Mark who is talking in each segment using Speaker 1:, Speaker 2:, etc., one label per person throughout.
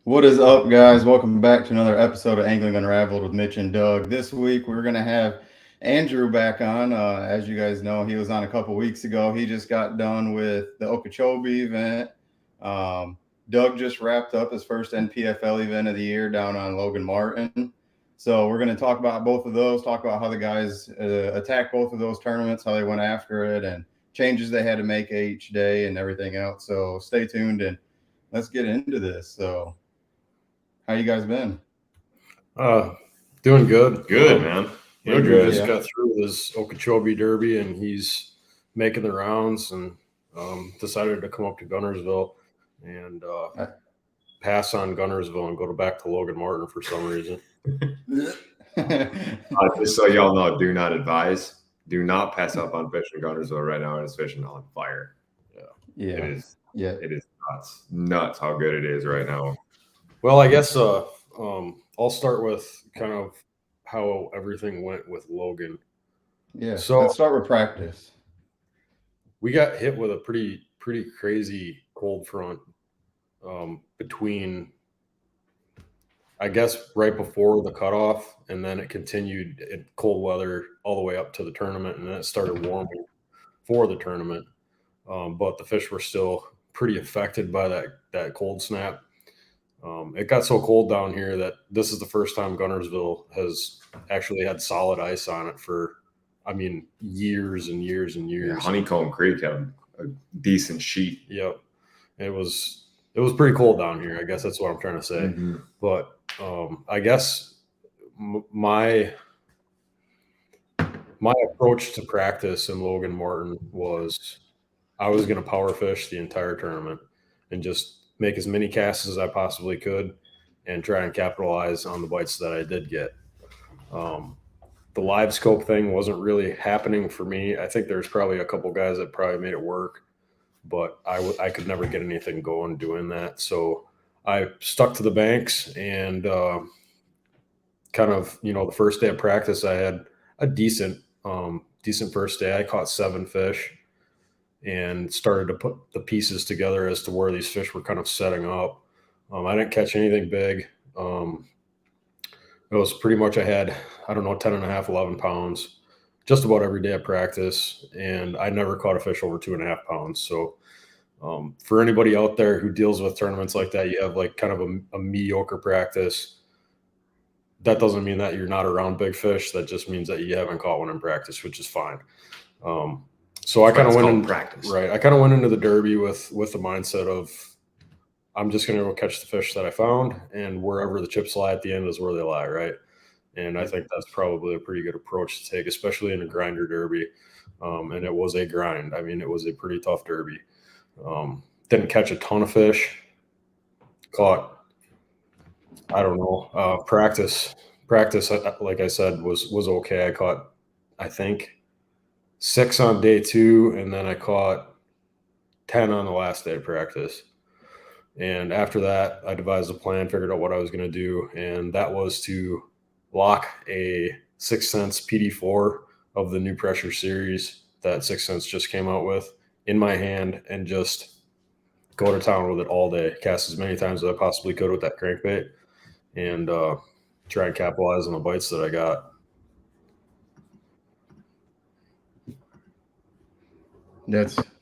Speaker 1: What is up, guys? Welcome back to another episode of Angling Unraveled with Mitch and Doug. This week, we're going to have Andrew back on. As you guys know, he was on a couple weeks ago. He just got done with the Okeechobee event. Doug just wrapped up his first NPFL event of the year down on Logan Martin. So we're going to talk about both of those, talk about how the guys attacked both of those tournaments, how they went after it, and changes they had to make each day and everything else. So stay tuned and let's get into this. So how you guys been?
Speaker 2: Doing good.
Speaker 3: Good, man.
Speaker 2: Andrew just got through his Okeechobee Derby, and he's making the rounds and decided to come up to Gunnersville and pass on Gunnersville and go back to Logan Martin for some reason.
Speaker 3: Just so y'all know, do not advise. Do not pass up on fishing Gunnersville right now. It's fishing on fire.
Speaker 1: Yeah.
Speaker 3: It is nuts how good it is right now.
Speaker 2: Well, I guess I'll start with kind of how everything went with Logan.
Speaker 1: Yeah. So let's start with practice.
Speaker 2: We got hit with a pretty crazy cold front between, I guess, right before the cutoff, and then it continued in cold weather all the way up to the tournament, and then it started warming for the tournament. But the fish were still pretty affected by that cold snap. It got so cold down here that this is the first time Gunnersville has actually had solid ice on it for, years and years and years.
Speaker 3: Yeah, Honeycomb Creek had a decent sheet.
Speaker 2: Yep. It was pretty cold down here. I guess that's what I'm trying to say.
Speaker 3: Mm-hmm.
Speaker 2: But I guess my approach to practice in Logan Martin was I was going to power fish the entire tournament and just make as many casts as I possibly could and try and capitalize on the bites that I did get. The live scope thing wasn't really happening for me. I think there's probably a couple guys that probably made it work, but I could never get anything going doing that. So I stuck to the banks and kind of, the first day of practice, I had a decent first day. I caught 7 fish and started to put the pieces together as to where these fish were kind of setting up. I didn't catch anything big. It was pretty much I had, 10 and a half, 11 pounds, just about every day of practice. And I never caught a fish over 2.5 pounds. So for anybody out there who deals with tournaments like that, you have like kind of a mediocre practice. That doesn't mean that you're not around big fish. That just means that you haven't caught one in practice, which is fine. So I kind of went in practice. Right. I kind of went into the Derby with the mindset of I'm just going to go catch the fish that I found, and wherever the chips lie at the end is where they lie, right? And I think that's probably a pretty good approach to take, especially in a grinder Derby. And it was a grind. It was a pretty tough Derby. Didn't catch a ton of fish. Caught, practice, like I said, was okay. I caught, I think, 6 on day 2, and then I caught 10 on the last day of practice. And after that, I devised a plan, figured out what I was going to do, and that was to lock a 6 Sense PD4 of the new pressure series that 6 Sense just came out with in my hand and just go to town with it all day, cast as many times as I possibly could with that crankbait, and try and capitalize on the bites that I got.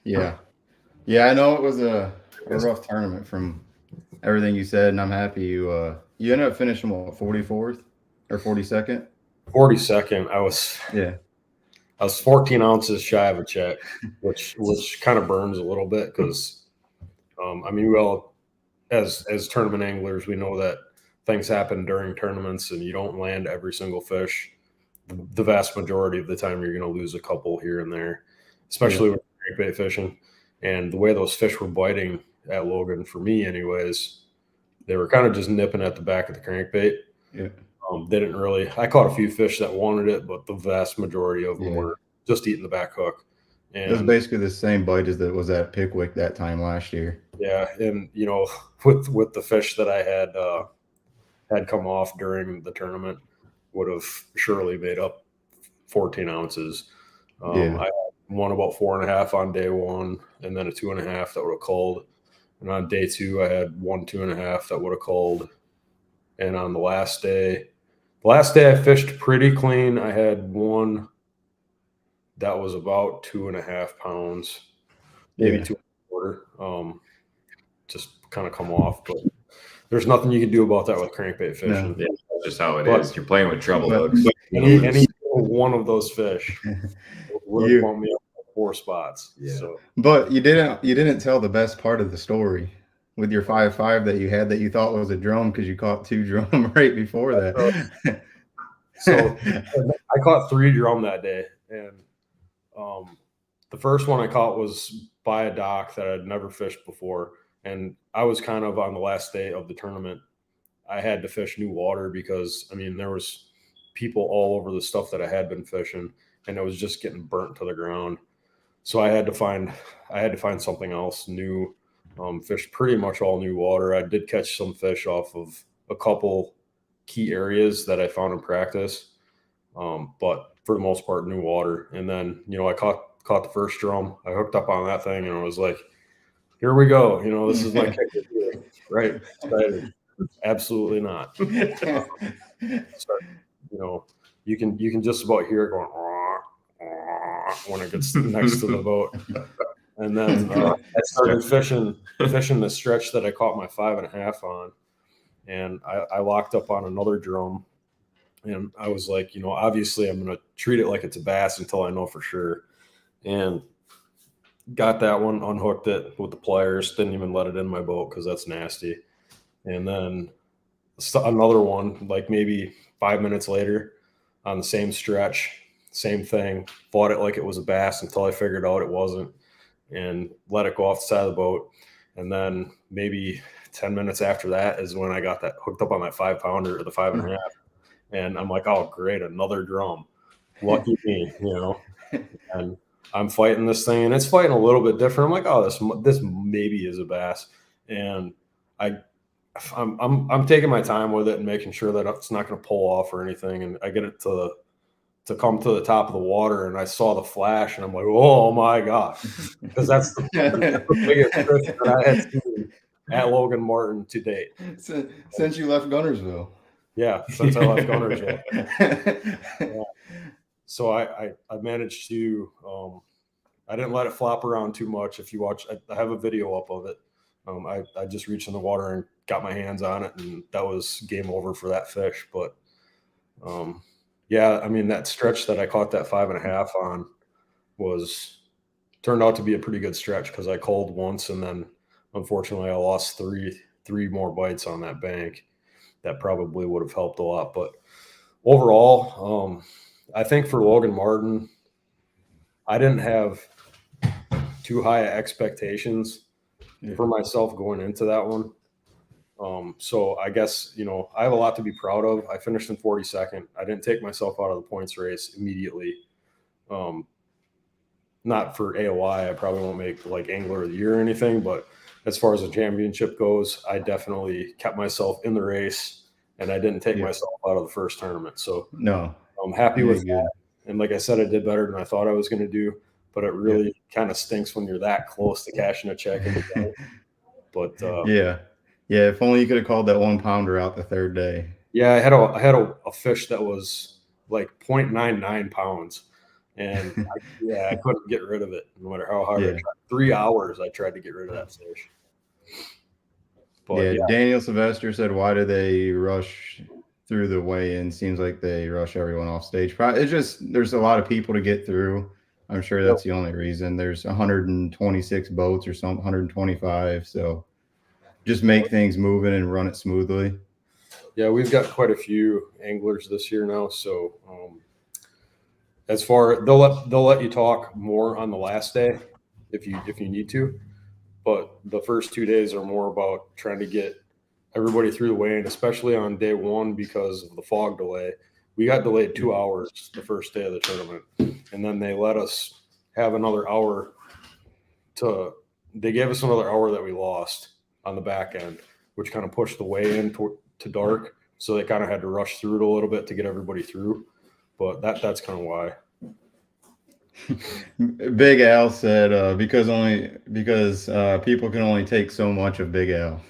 Speaker 1: Yeah. I know it was a rough tournament from everything you said, and I'm happy you ended up finishing 44th or 42nd.
Speaker 2: 42nd. I was 14 ounces shy of a check, which kind of burns a little bit because, as tournament anglers, we know that things happen during tournaments, and you don't land every single fish. The vast majority of the time, you're going to lose a couple here and there, especially with crankbait fishing. And the way those fish were biting at Logan, for me anyways, they were kind of just nipping at the back of the crankbait.
Speaker 1: Yeah.
Speaker 2: They didn't really – I caught a few fish that wanted it, but the vast majority of them were just eating the back hook. And
Speaker 1: it was basically the same bite as that was at Pickwick that time last year.
Speaker 2: Yeah, and, with the fish that I had come off during the tournament would have surely made up 14 ounces. I had one about 4.5 on day 1, and then a 2.5 that would have culled. And on day 2, I had 1 2.5 that would have called. And on the last day I fished pretty clean. I had one that was about 2.5 pounds, maybe 2.25. Just kind of come off, but there's nothing you can do about that with crankbait fishing.
Speaker 3: Yeah, that's just how it is. You're playing with trouble, Doug.
Speaker 2: Any one of those fish would have bumped me up 4 spots.
Speaker 3: Yeah.
Speaker 2: So,
Speaker 1: but you didn't tell the best part of the story with your 5.5 that you had that you thought was a drum because you caught 2 drum right before that.
Speaker 2: So I caught 3 drum that day, and the first one I caught was by a dock that I'd never fished before, and I was kind of on the last day of the tournament. I had to fish new water because there was people all over the stuff that I had been fishing, and it was just getting burnt to the ground. So I had to find something else new. Fished pretty much all new water. I did catch some fish off of a couple key areas that I found in practice, but for the most part, new water. And then I caught the first drum. I hooked up on that thing, and I was like, "Here we go! This is my kicker, right?" Excited. Absolutely not. So, you can just about hear it going when it gets next to the boat. And then I started fishing the stretch that I caught my 5.5 on, and I locked up on another drum, and I was like, obviously I'm going to treat it like it's a bass until I know for sure, and got that one, unhooked it with the pliers, didn't even let it in my boat because that's nasty. And then another one, like maybe 5 minutes later on the same stretch, same thing, fought it like it was a bass until I figured out it wasn't, and let it go off the side of the boat. And then maybe 10 minutes after that is when I got that hooked up on that 5-pounder or the 5.5. And I'm like, oh, great, another drum. Lucky me, And I'm fighting this thing, and it's fighting a little bit different. I'm like, oh, this maybe is a bass. And I'm taking my time with it and making sure that it's not going to pull off or anything. And I get it to come to the top of the water, and I saw the flash, and I'm like, oh my gosh, because that's the biggest fish that I had seen at Logan Martin to date.
Speaker 1: Since you left Gunnersville.
Speaker 2: Yeah, since I left Gunnersville. Yeah. So I managed to I didn't let it flop around too much. If you watch, I have a video up of it. I just reached in the water and got my hands on it, and that was game over for that fish. But yeah, that stretch that I caught that 5.5 on turned out to be a pretty good stretch because I culled once, and then unfortunately I lost three more bites on that bank. That probably would have helped a lot. But overall, I think for Logan Martin, I didn't have too high expectations for myself going into that one. So I guess, I have a lot to be proud of. I finished in 42nd. I didn't take myself out of the points race immediately. Not for AOI. I probably won't make like Angler of the Year or anything, but as far as the championship goes, I definitely kept myself in the race, and I didn't take myself out of the first tournament. So
Speaker 1: no,
Speaker 2: I'm happy with that. And like I said, I did better than I thought I was going to do, but it really kind of stinks when you're that close to cashing a check in the bank. But
Speaker 1: yeah, if only you could have called that 1-pounder out the third day.
Speaker 2: Yeah, I had a fish that was like 0.99 pounds, and I couldn't get rid of it no matter how hard I tried. 3 hours I tried to get rid of that fish. But,
Speaker 1: Daniel Sylvester said, why do they rush through the weigh-in? Seems like they rush everyone off stage. It's just there's a lot of people to get through. I'm sure that's the only reason. There's 126 boats or something, 125. So just make things moving and run it smoothly.
Speaker 2: Yeah, we've got quite a few anglers this year now. So as far they'll let you talk more on the last day if you need to, but the first 2 days are more about trying to get everybody through the weigh-in, especially on day 1 because of the fog delay. We got delayed 2 hours the first day of the tournament, and then they let us have another hour they gave us another hour that we lost on the back end, which kind of pushed the weigh-in to dark. So they kind of had to rush through it a little bit to get everybody through, but that's kind of why.
Speaker 1: Big Al said because people can only take so much of Big Al.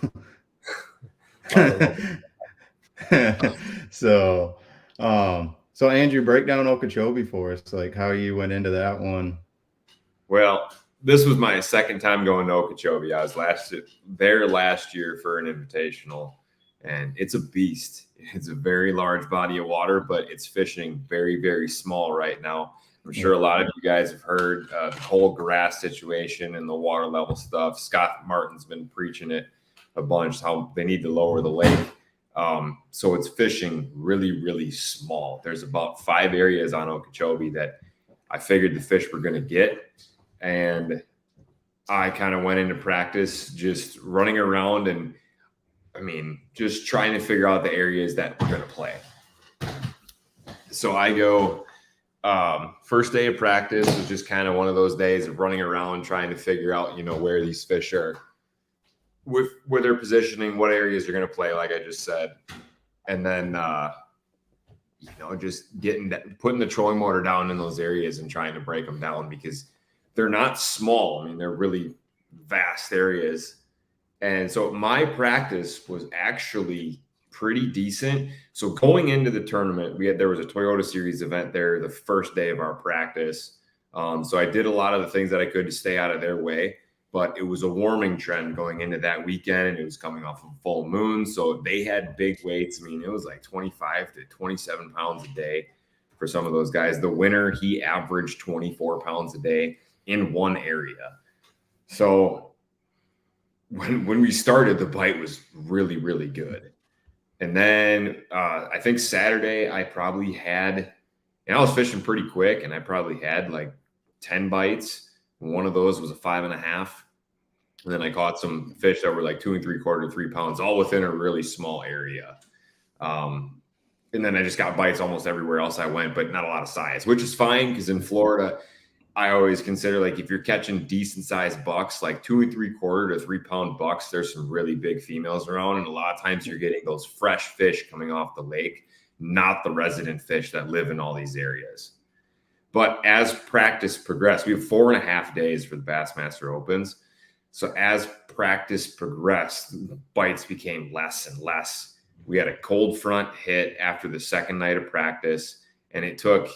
Speaker 1: So, so Andrew, break down Okeechobee for us, like how you went into that one.
Speaker 3: Well, this was my second time going to Okeechobee. I was there last year for an invitational, and it's a beast. It's a very large body of water, but it's fishing very, very small right now. I'm sure a lot of you guys have heard the whole grass situation and the water level stuff. Scott Martin's been preaching it a bunch, how they need to lower the lake. So it's fishing really, really small. There's about 5 areas on Okeechobee that I figured the fish were going to get. And I kind of went into practice just running around and, just trying to figure out the areas that we're going to play. So I go, first day of practice was just kind of one of those days of running around trying to figure out, where these fish are, where they're positioning, what areas they're going to play, like I just said. And then, just putting the trolling motor down in those areas and trying to break them down because they're not small. They're really vast areas. And so my practice was actually pretty decent. So going into the tournament, there was a Toyota Series event there the first day of our practice. So I did a lot of the things that I could to stay out of their way, but it was a warming trend going into that weekend, and it was coming off of a full moon. So they had big weights. It was like 25 to 27 pounds a day for some of those guys. The winner, he averaged 24 pounds a day in one area. So when we started, the bite was really, really good. And then I think Saturday I probably had, and I was fishing pretty quick, and I probably had like 10 bites. One of those was a 5.5. And then I caught some fish that were like 2 3/4, 3 pounds, all within a really small area. And then I just got bites almost everywhere else I went, but not a lot of size, which is fine because in Florida, I always consider, like, if you're catching decent sized bucks, like 2 3/4 to 3 pound bucks, there's some really big females around. And a lot of times you're getting those fresh fish coming off the lake, not the resident fish that live in all these areas. But as practice progressed, we have 4.5 days for the Bassmaster Opens. So as practice progressed, the bites became less and less. We had a cold front hit after the second night of practice, and it took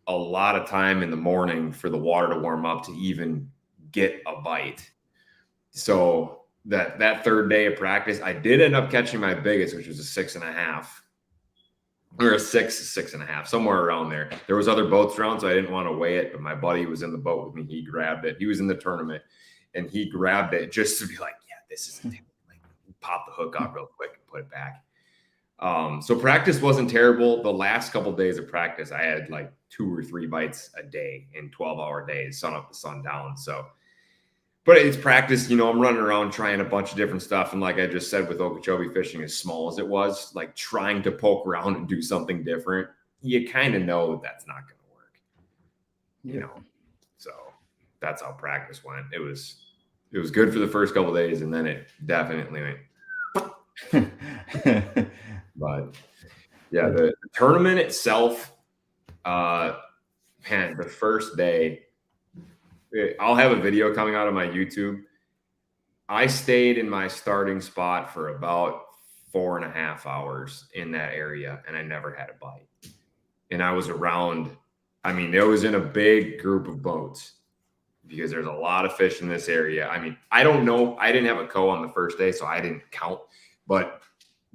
Speaker 3: a lot of time in the morning for the water to warm up to even get a bite. So that third day of practice, I did end up catching my biggest, which was a 6.5 or a 6.5, somewhere around there. There was other boats around, so I didn't want to weigh it, but my buddy was in the boat with me. He grabbed it. He was in the tournament, and he grabbed it just to be like, yeah, this is like, pop the hook out real quick and put it back. So practice wasn't terrible. The last couple of days of practice, I had like 2 or 3 bites a day in 12-hour days, sun up to sun down. So, but it's practice, I'm running around trying a bunch of different stuff. And like I just said, with Okeechobee fishing as small as it was, like trying to poke around and do something different, you kind of know that's not going to work, So that's how practice went. It was good for the first couple of days, and then it definitely went. But yeah, the tournament itself, the first day, I'll have a video coming out of my YouTube. I stayed in my starting spot for about 4.5 hours in that area, and I never had a bite. And I was around, it was in a big group of boats because there's a lot of fish in this area. I don't know. I didn't have a co on the first day, so I didn't count, but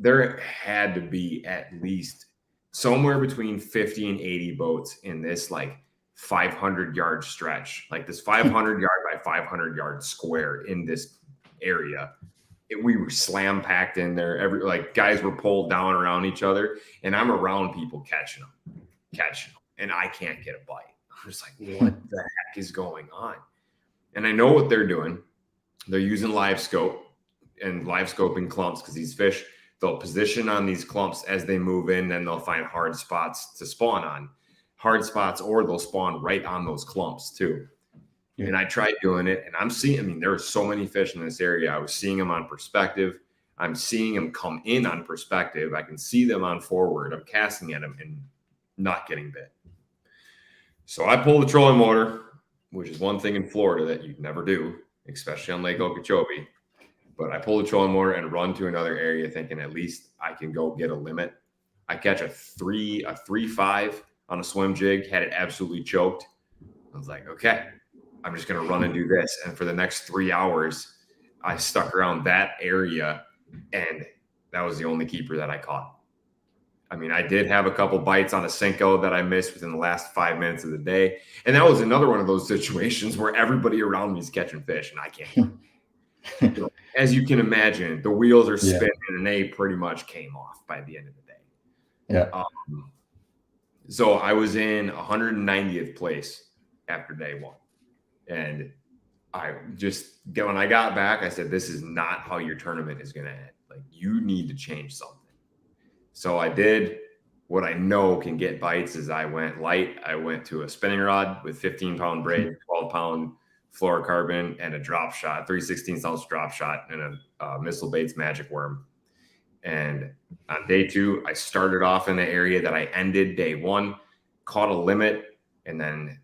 Speaker 3: there had to be at least somewhere between 50 and 80 boats in this like 500-yard stretch, like this 500-yard by 500-yard square in this area. We were slam packed in there. Guys were pulled down around each other, and I'm around people catching them, and I can't get a bite. I'm just like, what the heck is going on? And I know what they're doing. They're using live scope and live scoping clumps because these fish, they'll position on these clumps as they move in, and they'll find hard spots to spawn on. Hard spots, or they'll spawn right on those clumps too. Yeah. And I tried doing it, and I'm seeing, there were so many fish in this area. I was seeing them on perspective. I'm seeing them come in on perspective. I can see them on forward. I'm casting at them and not getting bit. So I pull the trolling motor, which is one thing in Florida that you never do, especially on Lake Okeechobee. But I pull the trolling motor and run to another area thinking at least I can go get a limit. I catch a 3.5 on a swim jig, had it absolutely choked. I was like, okay, I'm just going to run and do this. And for the next 3 hours, I stuck around that area, and that was the only keeper that I caught. I mean, I did have a couple bites on a Cinco that I missed within the last 5 minutes of the day. And that was another one of those situations where everybody around me is catching fish and I can't. So, as you can imagine, the wheels are spinning and they pretty much came off by the end of the day.
Speaker 1: Yeah.
Speaker 3: So I was in 190th place after day one. And when I got back, I said, this is not how your tournament is going to end. Like, you need to change something. So I did what I know can get bites is I went light. I went to a spinning rod with 15-pound braid, 12-pound fluorocarbon, and a drop shot, 3/16 drop shot, and a Missile Baits magic worm. And on day 2, I started off in the area that I ended day 1, caught a limit, and then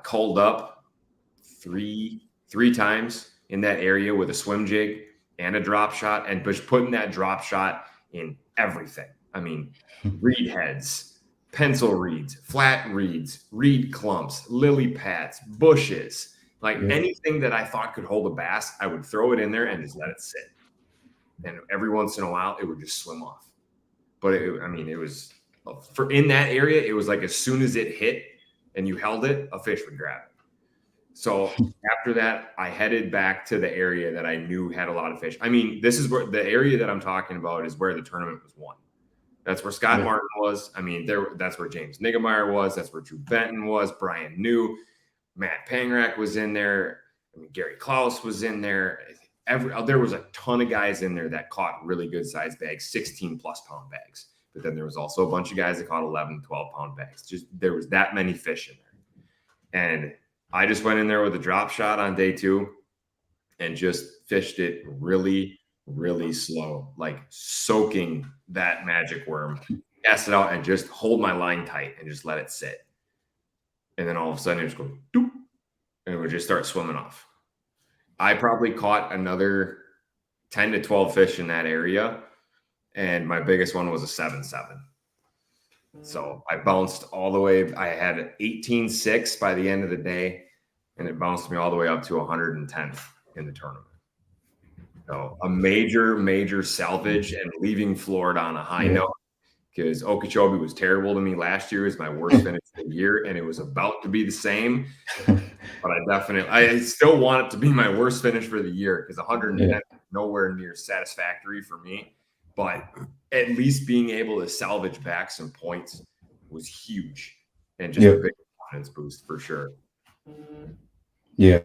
Speaker 3: culled up three times in that area with a swim jig and a drop shot, and just putting that drop shot in everything. I mean, reed heads, pencil reeds, flat reeds, reed clumps, lily pads, bushes, anything that I thought could hold a bass, I would throw it in there and just let it sit. And every once in a while, it would just swim off. But it was in that area, it was like as soon as it hit and you held it, a fish would grab it. So after that, I headed back to the area that I knew had a lot of fish. I mean, this is where the area that I'm talking about is where the tournament was won. That's where Scott Martin was. I mean, that's where James Niggemeyer was. That's where Drew Benton was. Brian New, Matt Pangrak was in there. I mean, Gary Klaus was in there. There was a ton of guys in there that caught really good size bags, 16+ pound bags. But then there was also a bunch of guys that caught 11, 12-pound bags. Just there was that many fish in there. And I just went in there with a drop shot on day 2 and just fished it really, really slow, like soaking that magic worm, cast it out and just hold my line tight and just let it sit. And then all of a sudden it just goes doop, and it would just start swimming off. I probably caught another 10 to 12 fish in that area, and my biggest one was a 7.7. So I bounced all the way. I had an 18.6 by the end of the day, and it bounced me all the way up to 110th in the tournament. So a major salvage and leaving Florida on a high note, because Okeechobee was terrible to me last year. It was my worst finish of the year, and it was about to be the same. But I still want it to be my worst finish for the year, because 110 is nowhere near satisfactory for me. But at least being able to salvage back some points was huge, and just a big confidence boost for sure.
Speaker 1: Yeah,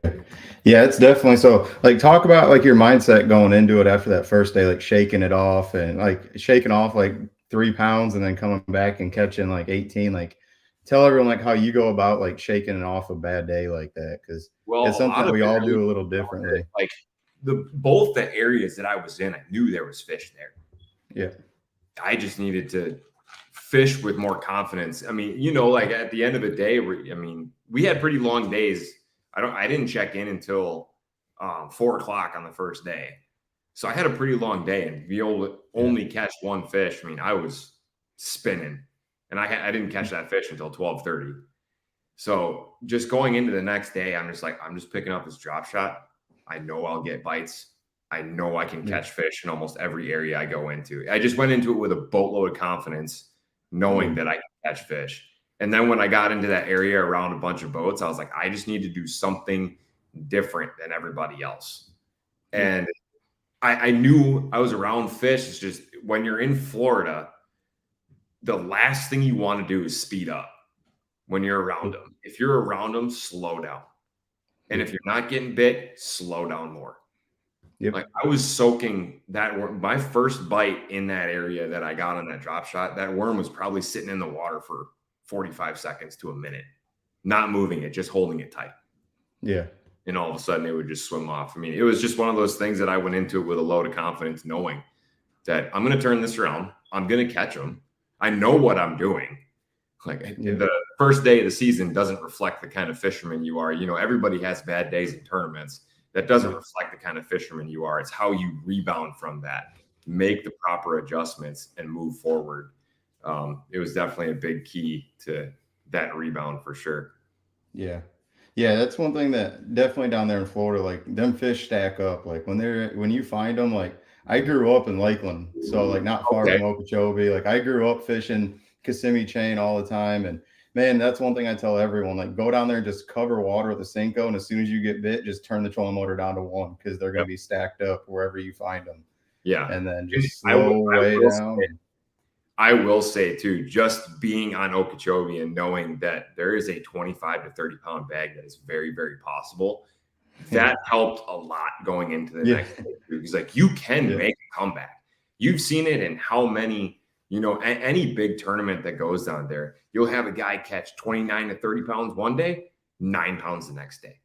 Speaker 1: it's definitely so. Like, talk about like your mindset going into it after that first day, like shaking off like 3 pounds and then coming back and catching like 18. Like, tell everyone like how you go about like shaking it off a bad day like that, because it's something we all do a little differently.
Speaker 3: Like both the areas that I was in, I knew there was fish there.
Speaker 1: Yeah,
Speaker 3: I just needed to fish with more confidence. I mean, like at the end of the day, we had pretty long days. I didn't check in until 4 o'clock on the first day. So I had a pretty long day, and to be able to only catch one fish, I was spinning, and I didn't catch that fish until 12:30. So just going into the next day, I'm just picking up this drop shot. I know I'll get bites. I know I can catch fish in almost every area I go into. I just went into it with a boatload of confidence, knowing that I can catch fish. And then when I got into that area around a bunch of boats, I was like, I just need to do something different than everybody else. And I knew I was around fish. It's just when you're in Florida, the last thing you want to do is speed up when you're around them. If you're around them, slow down. And if you're not getting bit, slow down more. Like, I was soaking that worm. My first bite in that area that I got on that drop shot, that worm was probably sitting in the water for 45 seconds to a minute, not moving it, just holding it tight.
Speaker 1: Yeah.
Speaker 3: And all of a sudden it would just swim off. It was just one of those things that I went into it with a load of confidence, knowing that I'm going to turn this around. I'm going to catch them. I know what I'm doing. Like the first day of the season doesn't reflect the kind of fisherman you are. You know, everybody has bad days in tournaments. That doesn't reflect the kind of fisherman you are. It's how you rebound from that, make the proper adjustments, and move forward. It was definitely a big key to that rebound for sure.
Speaker 1: Yeah. Yeah, that's one thing that definitely down there in Florida, like them fish stack up. Like when you find them, like I grew up in Lakeland, so like not far
Speaker 3: Okay.
Speaker 1: from Okeechobee. Like I grew up fishing Kissimmee chain all the time, and man, that's one thing I tell everyone: like go down there and just cover water with a Senko, and as soon as you get bit, just turn the trolling motor down to 1 because they're going to be stacked up wherever you find them.
Speaker 3: Yeah,
Speaker 1: and then just slow way down.
Speaker 3: I will say too, just being on Okeechobee and knowing that there is a 25 to 30 pound bag that is very, very possible, that helped a lot going into the next day. Because like you can make a comeback. You've seen it in how many, you know, any big tournament that goes down there, you'll have a guy catch 29 to 30 pounds one day, 9 pounds the next day.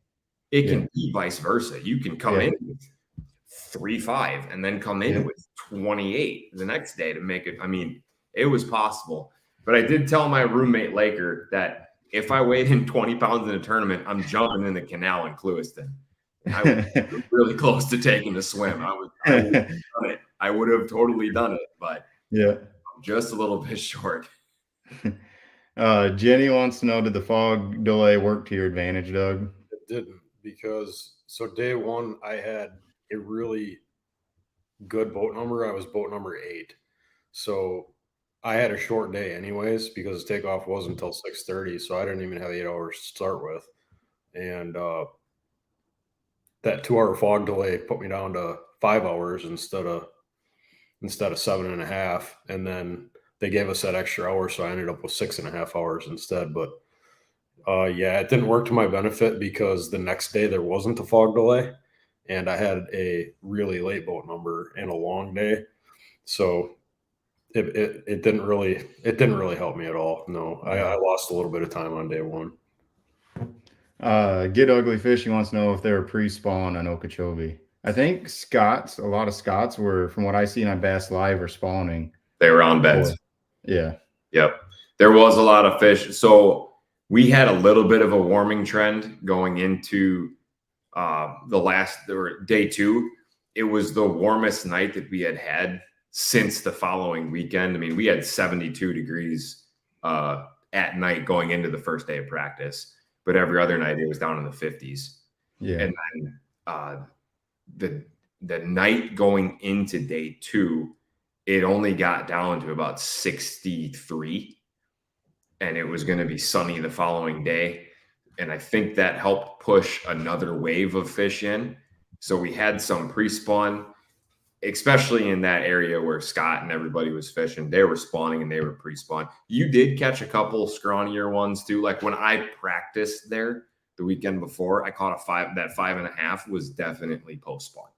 Speaker 3: It can be vice versa. You can come in with 3.5 and then come in with 28 the next day to make it. I mean, it was possible. But I did tell my roommate Laker that if I weighed in 20 pounds in a tournament, I'm jumping in the canal in Clewiston. I was really close to taking the swim. I would have totally done it, but just a little bit short.
Speaker 1: Jenny wants to know, did the fog delay work to your advantage, Doug?
Speaker 2: It didn't, because day one I had a really good boat number. I was boat number 8. So I had a short day anyways because takeoff wasn't until 6:30, so I didn't even have 8 hours to start with. And that 2-hour fog delay put me down to 5 hours instead of 7.5. And then they gave us that extra hour, so I ended up with 6.5 hours instead. But it didn't work to my benefit because the next day there wasn't a fog delay, and I had a really late boat number and a long day, so it didn't really help me at all. No, I lost a little bit of time on day one.
Speaker 1: Get Ugly Fish, he wants to know if they were pre-spawn on Okeechobee. I think a lot of Scots were, from what I seen on Bass Live, were spawning.
Speaker 3: They were on beds.
Speaker 1: Yep.
Speaker 3: There was a lot of fish. So we had a little bit of a warming trend going into day 2. It was the warmest night that we had since the following weekend. I mean, we had 72 degrees at night going into the first day of practice, but every other night it was down in the 50s. And then the night going into day 2, it only got down to about 63, and it was going to be sunny the following day. And I think that helped push another wave of fish in. So we had some pre-spawn, especially in that area where Scott and everybody was fishing. They were spawning and they were pre-spawn. You did catch a couple scrawnier ones too. Like when I practiced there the weekend before, I caught a 5. That 5.5 was definitely post-spawn.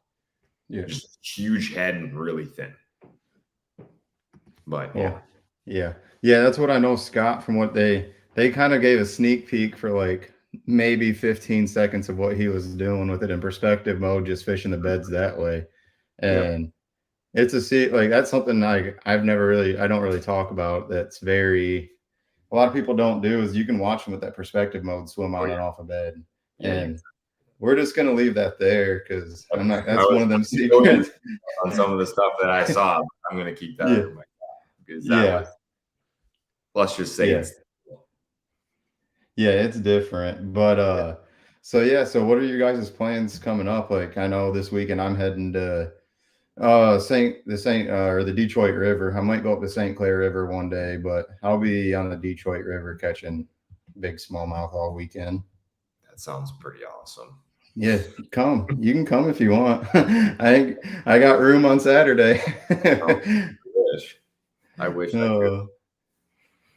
Speaker 3: Just huge head and really thin. But
Speaker 1: that's what I know, Scott, from what they kind of gave a sneak peek for like maybe 15 seconds of what he was doing with it in perspective mode, just fishing the beds that way. And it's that's something I don't really talk about. That's a lot of people don't do, is you can watch them with that perspective mode swim on and off a bed. And we're just going to leave that there because that's one of them secrets.
Speaker 3: On some of the stuff that I saw, I'm going to keep that under my top, because let's just say it's
Speaker 1: different. But so what are your guys' plans coming up? Like, I know this weekend I'm heading to the Detroit River. I might go up to St. Clair River one day, but I'll be on the Detroit River catching big smallmouth all weekend.
Speaker 3: That sounds pretty awesome.
Speaker 1: Yeah, come. You can come if you want. I got room on Saturday.
Speaker 3: I wish.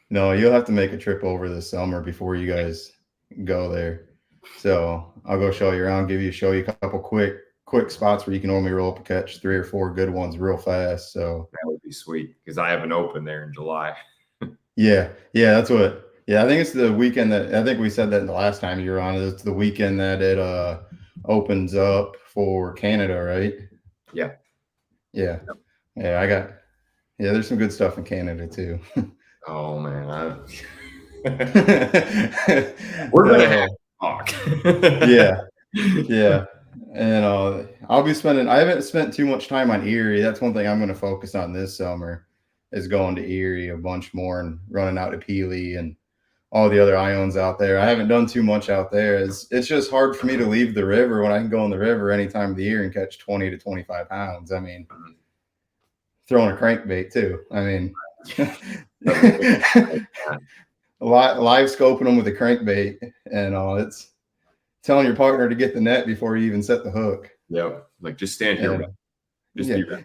Speaker 3: No,
Speaker 1: you'll have to make a trip over this summer before you guys go there. So I'll go show you around, show you a couple quick spots where you can only roll up and catch 3 or 4 good ones real fast. So
Speaker 3: that would be sweet, because I have an open there in July.
Speaker 1: That's what. I think it's the weekend that, I think we said that the last time you were on. It's the weekend that it opens up for Canada, right?
Speaker 3: I
Speaker 1: got there's some good stuff in Canada too.
Speaker 3: Oh man, We're gonna have to talk.
Speaker 1: Yeah. And I'll be spending. I haven't spent too much time on Erie. That's one thing I'm going to focus on this summer, is going to Erie a bunch more and running out to Peely and all the other islands out there. I haven't done too much out there. It's just hard for me to leave the river when I can go in the river any time of the year and catch 20 to 25 pounds. I mean, throwing a crankbait too. I mean, live scoping them with a crankbait, and it's telling your partner to get the net before you even set the hook.
Speaker 3: Yeah, like just stand here. Just be ready.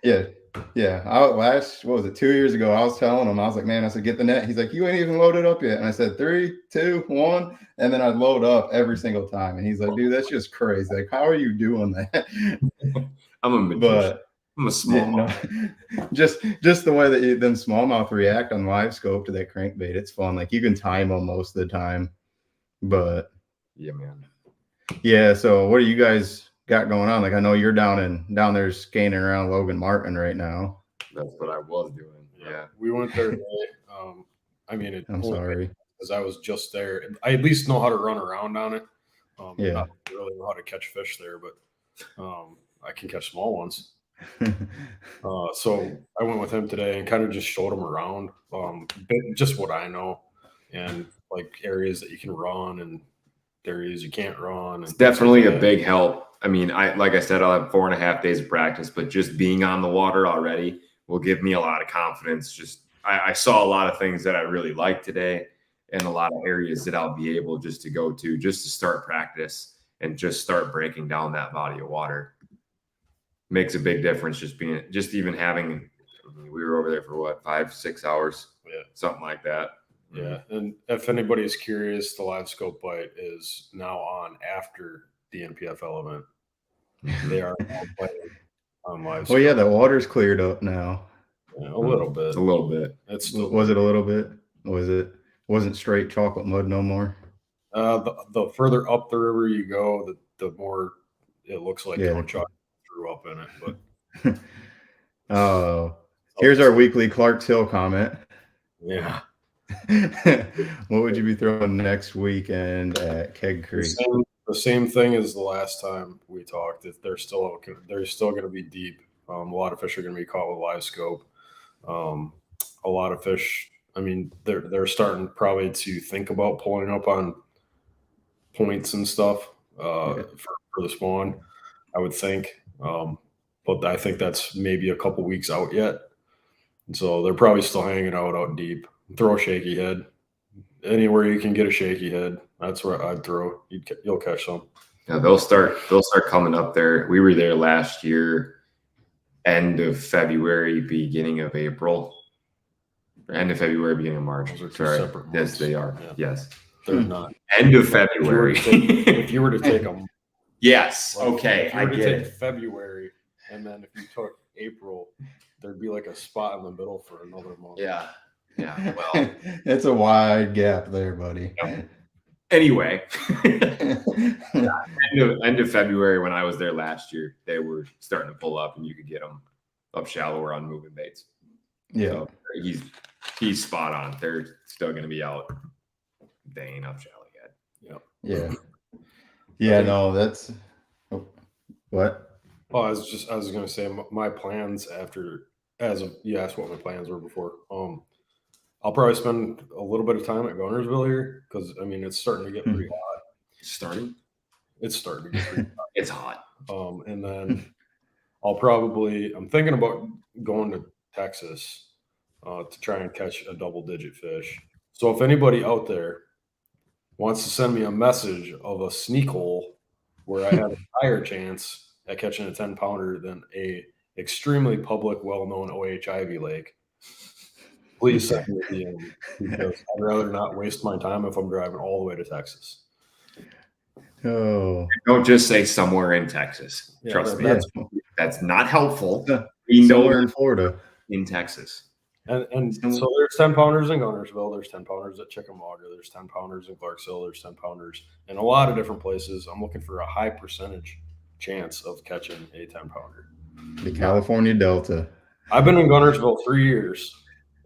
Speaker 1: Yeah. What was it, 2 years ago? I was telling him, I was like, man, I said, get the net. He's like, you ain't even loaded up yet. And I said, 3, 2, 1, and then I'd load up every single time. And he's like, dude, that's just crazy. Like, how are you doing that?
Speaker 3: I'm a magician. I'm a smallmouth.
Speaker 1: Just the way that them smallmouth react on live scope to that crankbait, it's fun. Like, you can time them most of the time. But
Speaker 3: yeah, man.
Speaker 1: Yeah. So what do you guys got going on? Like, I know you're down there skating around Logan Martin right now.
Speaker 3: That's what I was doing. Yeah.
Speaker 2: We went there today.
Speaker 1: I'm sorry,
Speaker 2: because I was just there. I at least know how to run around on it.
Speaker 1: Yeah.
Speaker 2: Not really know how to catch fish there, but I can catch small ones. So I went with him today and kind of just showed him around, just what I know, and like areas that you can run and areas you can't run.
Speaker 3: It's definitely a big help. I mean, like I said, I'll have 4.5 days of practice, but just being on the water already will give me a lot of confidence. Just I saw a lot of things that I really liked today, and a lot of areas that I'll be able just to go to just to start practice and just start breaking down that body of water. Makes a big difference. Just even having. I mean, we were over there for what, 5-6 hours?
Speaker 2: Yeah,
Speaker 3: something like that.
Speaker 2: Yeah, and if anybody's curious, the live scope bite is now on after the NPFL event. They are now biting on live scope.
Speaker 1: Well, yeah, the water's cleared up now.
Speaker 2: Yeah, a little bit.
Speaker 3: A little bit.
Speaker 2: It's still
Speaker 1: was it a little bit? Wasn't straight chocolate mud no more?
Speaker 2: The further up the river you go, the more it looks like chocolate threw up in it. But
Speaker 1: here's our weekly Clark's Hill comment.
Speaker 2: Yeah.
Speaker 1: What would you be throwing next weekend at Keg Creek?
Speaker 2: The same thing as the last time we talked. If they're still going to be deep. A lot of fish are going to be caught with live scope. A lot of fish. I mean, they're starting probably to think about pulling up on points and stuff for the spawn, I would think. But I think that's maybe a couple weeks out yet. And so they're probably still hanging out deep. Throw a shaky head. Anywhere you can get a shaky head, that's where I'd throw. You'll catch some.
Speaker 3: Yeah, they'll start coming up there. We were there last year, end of February, beginning of April. End of February, beginning of March.
Speaker 2: Those are two
Speaker 3: Sorry.
Speaker 2: separate months.
Speaker 3: Yes, they are.
Speaker 2: Yeah.
Speaker 3: Yes.
Speaker 2: They're not.
Speaker 3: End of February.
Speaker 2: If you were to take them.
Speaker 3: Yes.
Speaker 2: Like,
Speaker 3: okay.
Speaker 2: If you were
Speaker 3: I
Speaker 2: to
Speaker 3: get
Speaker 2: take
Speaker 3: it.
Speaker 2: February, and then if you took April, there'd be like a spot in the middle for another month.
Speaker 3: Yeah. Yeah. Well,
Speaker 1: it's a wide gap there, buddy.
Speaker 3: Yeah. Anyway, end of February when I was there last year, they were starting to pull up, and you could get them up shallower on moving baits.
Speaker 1: Yeah,
Speaker 3: so he's spot on. They're still going to be out. They ain't up shallow yet.
Speaker 1: Yep. Yeah. No, that's what.
Speaker 2: Oh, I was going to say my plans after, as of, you asked what my plans were before. I'll probably spend a little bit of time at Gunnersville here because I mean it's starting to get pretty hot.
Speaker 3: It's starting
Speaker 2: to get pretty hot.
Speaker 3: It's hot.
Speaker 2: And then I'm thinking about going to Texas to try and catch a double-digit fish. So if anybody out there wants to send me a message of a sneak hole where I have a higher chance at catching a 10-pounder than a extremely public, well-known OHIV lake, please send me a DM because I'd rather not waste my time if I'm driving all the way to Texas.
Speaker 1: Oh,
Speaker 3: don't just say somewhere in Texas.
Speaker 2: Yeah,
Speaker 3: Trust me, that's not helpful.
Speaker 1: We know we're in Florida,
Speaker 3: in Texas,
Speaker 2: and so there's 10-pounders in Gunnersville. There's 10-pounders at Chickamauga. There's 10-pounders in Clark's Hill. There's 10-pounders in a lot of different places. I'm looking for a high percentage chance of catching a 10-pounder.
Speaker 1: The California Delta.
Speaker 2: I've been in Gunnersville 3 years.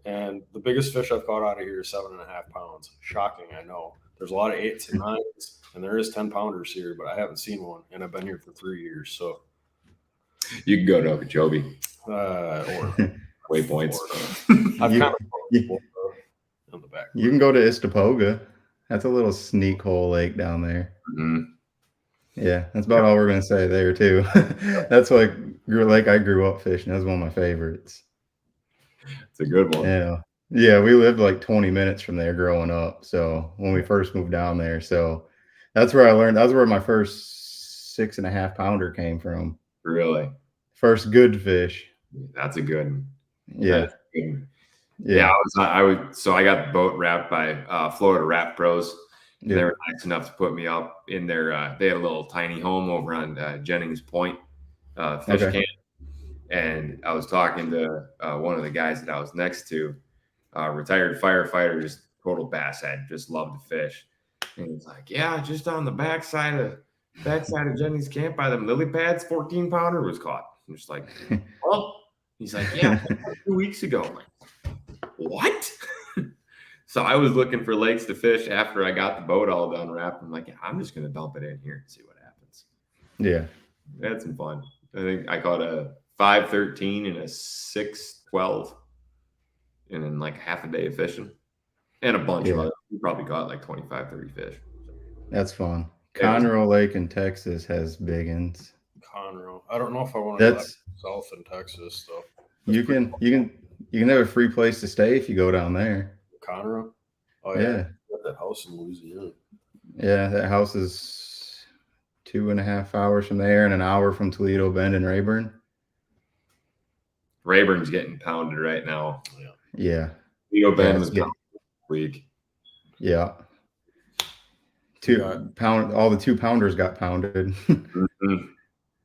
Speaker 2: And the biggest fish I've caught out of here is 7.5 pounds. Shocking, I know. There's a lot of 8s and 9s, and there is 10-pounders here, but I haven't seen one, and I've been here for 3 years. So
Speaker 3: you can go to Okeechobee.
Speaker 2: Or
Speaker 3: Waypoints.
Speaker 2: I've
Speaker 1: You-
Speaker 2: kind of
Speaker 1: you-
Speaker 2: on the back.
Speaker 1: You can go to Istapoga. That's a little sneak hole lake down there.
Speaker 3: Mhm.
Speaker 1: Yeah, that's about all we're gonna say there too. That's like lake I grew up fishing. That's one of my favorites.
Speaker 3: It's a good one.
Speaker 1: Yeah, yeah, we lived like 20 minutes from there growing up. So when we first moved down there, so that's where I learned. That's where my first 6.5 pounder came from.
Speaker 3: Really?
Speaker 1: First good fish.
Speaker 3: That's a good one.
Speaker 1: Yeah,
Speaker 3: That's a good one.
Speaker 1: yeah,
Speaker 3: So I got the boat wrapped by Florida Wrap Pros.
Speaker 1: yeah.
Speaker 3: They were nice enough to put me up in their. They had a little tiny home over on Jennings Point fish
Speaker 1: Okay.
Speaker 3: camp, and I was talking to one of the guys that I was next to, retired firefighter, just total bass head, just loved to fish, and he's like, "Yeah, just on the backside of Jennings Camp by them lily pads, 14-pounder was caught." I'm just like, "Oh," he's like, "Yeah, 2 weeks ago." I'm like, what? So I was looking for lakes to fish after I got the boat all done wrapped. I'm like, yeah, I'm just going to dump it in here and see what happens.
Speaker 1: Yeah.
Speaker 3: I had some fun. I think I caught a 5.13 and a 6.12 in like half a day of fishing and a bunch of
Speaker 1: Yeah.
Speaker 3: others. We probably caught like 25, 30 fish.
Speaker 1: That's fun.
Speaker 3: Yeah, it was-
Speaker 1: Conroe Lake in Texas has big ones.
Speaker 2: Conroe. I don't know if I want to go
Speaker 1: That's
Speaker 2: south in Texas though.
Speaker 1: you can have a free place to stay if you go down there.
Speaker 2: Conroe. Oh yeah,
Speaker 1: Yeah.
Speaker 2: got that house in Louisiana.
Speaker 1: Yeah, that house is 2.5 hours from there and an hour from Toledo Bend and Rayburn.
Speaker 3: Rayburn's getting pounded right now.
Speaker 1: Yeah.
Speaker 3: Leo Bend
Speaker 1: it's
Speaker 3: was
Speaker 1: getting-
Speaker 3: pounded this week.
Speaker 1: Yeah. All the 2-pounders got pounded.
Speaker 3: Mhm.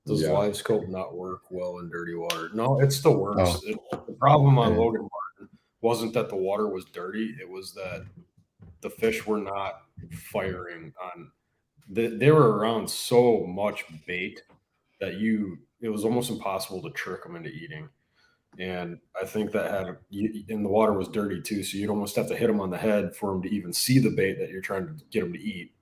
Speaker 2: Does
Speaker 3: Yeah.
Speaker 2: live scope not work well in dirty water? No, it still works.
Speaker 1: Oh.
Speaker 2: The problem on
Speaker 1: Yeah.
Speaker 2: Logan Martin wasn't that the water was dirty; it was that the fish were not firing on. They were around so much bait that it was almost impossible to trick them into eating. And I think that and the water was dirty too, so you'd almost have to hit them on the head for them to even see the bait that you're trying to get them to eat.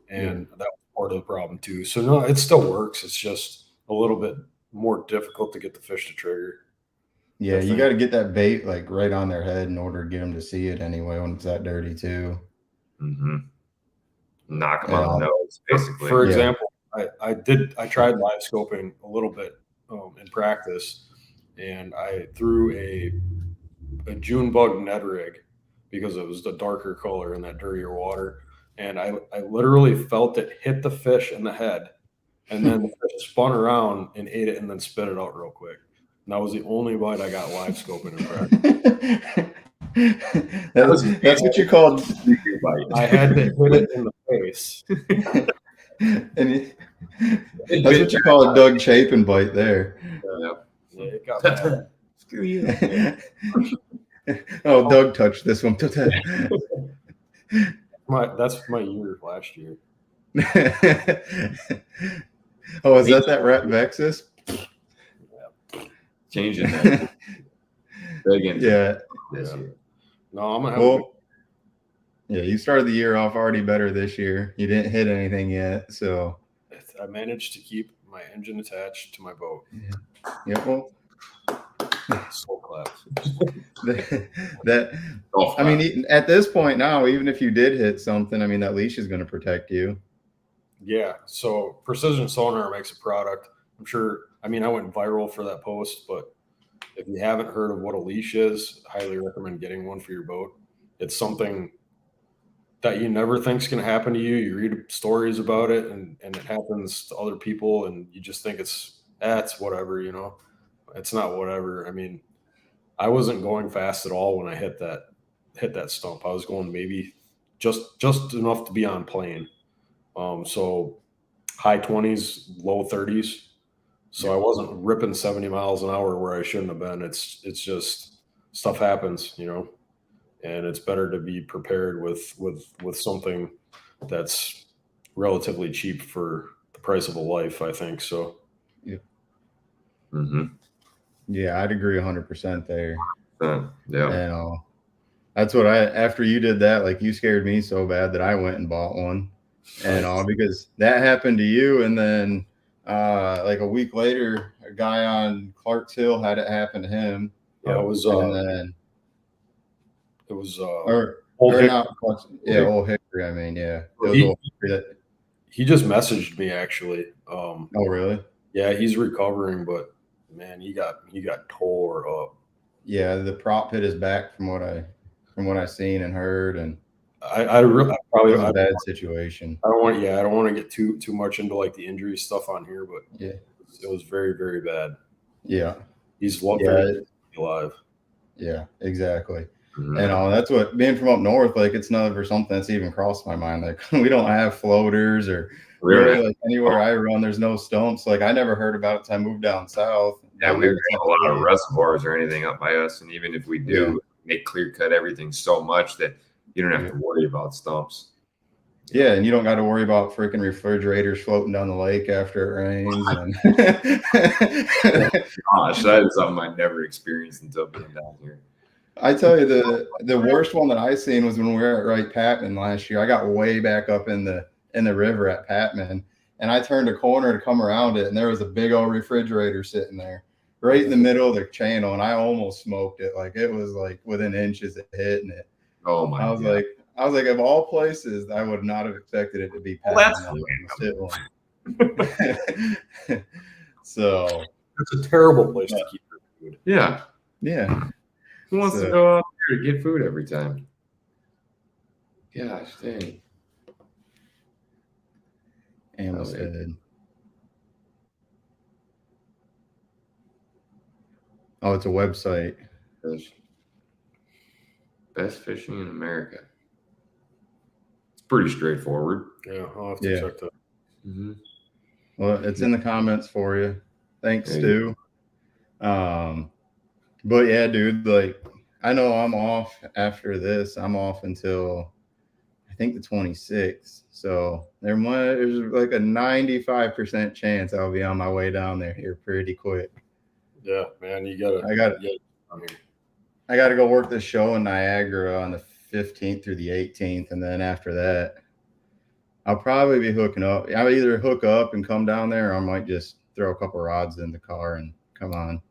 Speaker 2: And that was part of the problem too. So no, it still works. It's just a little bit more difficult to get the fish to trigger.
Speaker 1: Yeah,
Speaker 2: I
Speaker 1: you
Speaker 2: think.
Speaker 1: got to get that bait like right on their head in order to get them to see it anyway when it's that dirty too.
Speaker 3: Mhm. Knock them on the nose, basically.
Speaker 2: For
Speaker 1: Yeah.
Speaker 2: example, I tried live scoping a little bit in practice, and I threw a June bug Ned rig because it was the darker color in that dirtier water. And I literally felt it hit the fish in the head, and then the fish spun around and ate it and then spit it out real quick. And that was the only bite I got live scoping in practice.
Speaker 1: That's what you call
Speaker 2: I had to hit it in the face.
Speaker 1: that's what you call a Doug Chapin bite there.
Speaker 2: Yeah, it got bad.
Speaker 3: Screw you.
Speaker 1: Oh, Doug touched this one.
Speaker 2: That's my year last year.
Speaker 1: Oh, is that Rat Vexus?
Speaker 3: Changing that. Big into
Speaker 1: Yeah.
Speaker 3: this year.
Speaker 2: No, I'm gonna have.
Speaker 1: Well, yeah, you started the year off already better this year. You didn't hit anything yet, so
Speaker 2: I managed to keep my engine attached to my boat.
Speaker 1: yeah. Well,
Speaker 2: So claps.
Speaker 1: I mean, at this point now, even if you did hit something, I mean, that leash is going to protect you.
Speaker 2: Yeah. So Precision Sonar makes a product. I'm sure. I mean, I went viral for that post, but if you haven't heard of what a leash is, I highly recommend getting one for your boat. It's something that you never think is going to happen to you. You read stories about it, and it happens to other people, and you just think it's whatever, you know. It's not whatever. I mean, I wasn't going fast at all when I hit that stump. I was going maybe just enough to be on plane. So high 20s, low 30s. So I wasn't ripping 70 miles an hour where I shouldn't have been. It's just stuff happens, you know, and it's better to be prepared with something that's relatively cheap for the price of a life, I think. So
Speaker 3: Mm-hmm.
Speaker 1: Yeah, I'd agree 100% there.
Speaker 3: Yeah.
Speaker 1: And that's what after you did that, like you scared me so bad that I went and bought one. And because that happened to you, and then like a week later, a guy on Clark's Hill had it happen to him.
Speaker 2: Yeah, it was
Speaker 1: and then
Speaker 2: Old
Speaker 1: or
Speaker 2: Hickory.
Speaker 1: not Old Hickory. I mean, yeah, it was
Speaker 2: He-
Speaker 1: Old Hickory.
Speaker 2: He just messaged me actually.
Speaker 1: Oh, really?
Speaker 2: Yeah, he's recovering, but man, he got tore up.
Speaker 1: Yeah, the prop hit his back from what I seen and heard, and
Speaker 2: I
Speaker 1: it was a
Speaker 2: I
Speaker 1: bad situation.
Speaker 2: don't want to get too much into like the injury stuff on here, but
Speaker 1: Yeah,
Speaker 2: it was very, very bad.
Speaker 1: Yeah,
Speaker 2: He's alive.
Speaker 1: Yeah, exactly.
Speaker 3: Mhm.
Speaker 1: And that's what, being from up north, like it's never something that's even crossed my mind. Like we don't have floaters, or really like anywhere I run, there's no stumps. Like I never heard about it until I moved down south.
Speaker 3: Yeah, we don't have a lot of reservoirs or anything up by us, and even if we do, they clear cut everything so much that you don't have to worry about stumps.
Speaker 1: Yeah, and you don't got to worry about freaking refrigerators floating down the lake after it rains. And
Speaker 3: gosh, that is something I never experienced until being down here.
Speaker 1: I tell you, the worst one that I seen was when we were at Wright Patman last year. I got way back up in the river at Patman, and I turned a corner to come around it, and there was a big old refrigerator sitting there right in the middle of the channel, and I almost smoked it. Like it was like within inches of hitting it.
Speaker 3: Oh my!
Speaker 1: I was like, of all places, I would not have expected it to be Patman. So
Speaker 2: it's a terrible place to keep your food.
Speaker 3: Yeah. Who wants to go out there to get food every time? Gosh, dang.
Speaker 1: Amistad. Oh, it's a website.
Speaker 3: Best fishing in America. It's pretty straightforward.
Speaker 2: Yeah, I'll have to check that.
Speaker 3: Mm-hmm.
Speaker 1: Well, it's in the comments for you. Thanks, Stu. But yeah, dude, like I know I'm off after this. I'm off until I think the 26th. So there's like a 95% chance I'll be on my way down there here pretty quick.
Speaker 2: Yeah, man, I
Speaker 1: got to go work this show in Niagara on the 15th through the 18th, and then after that, I'll probably be hooking up. I'll either hook up and come down there, or I might just throw a couple rods in the car and come on.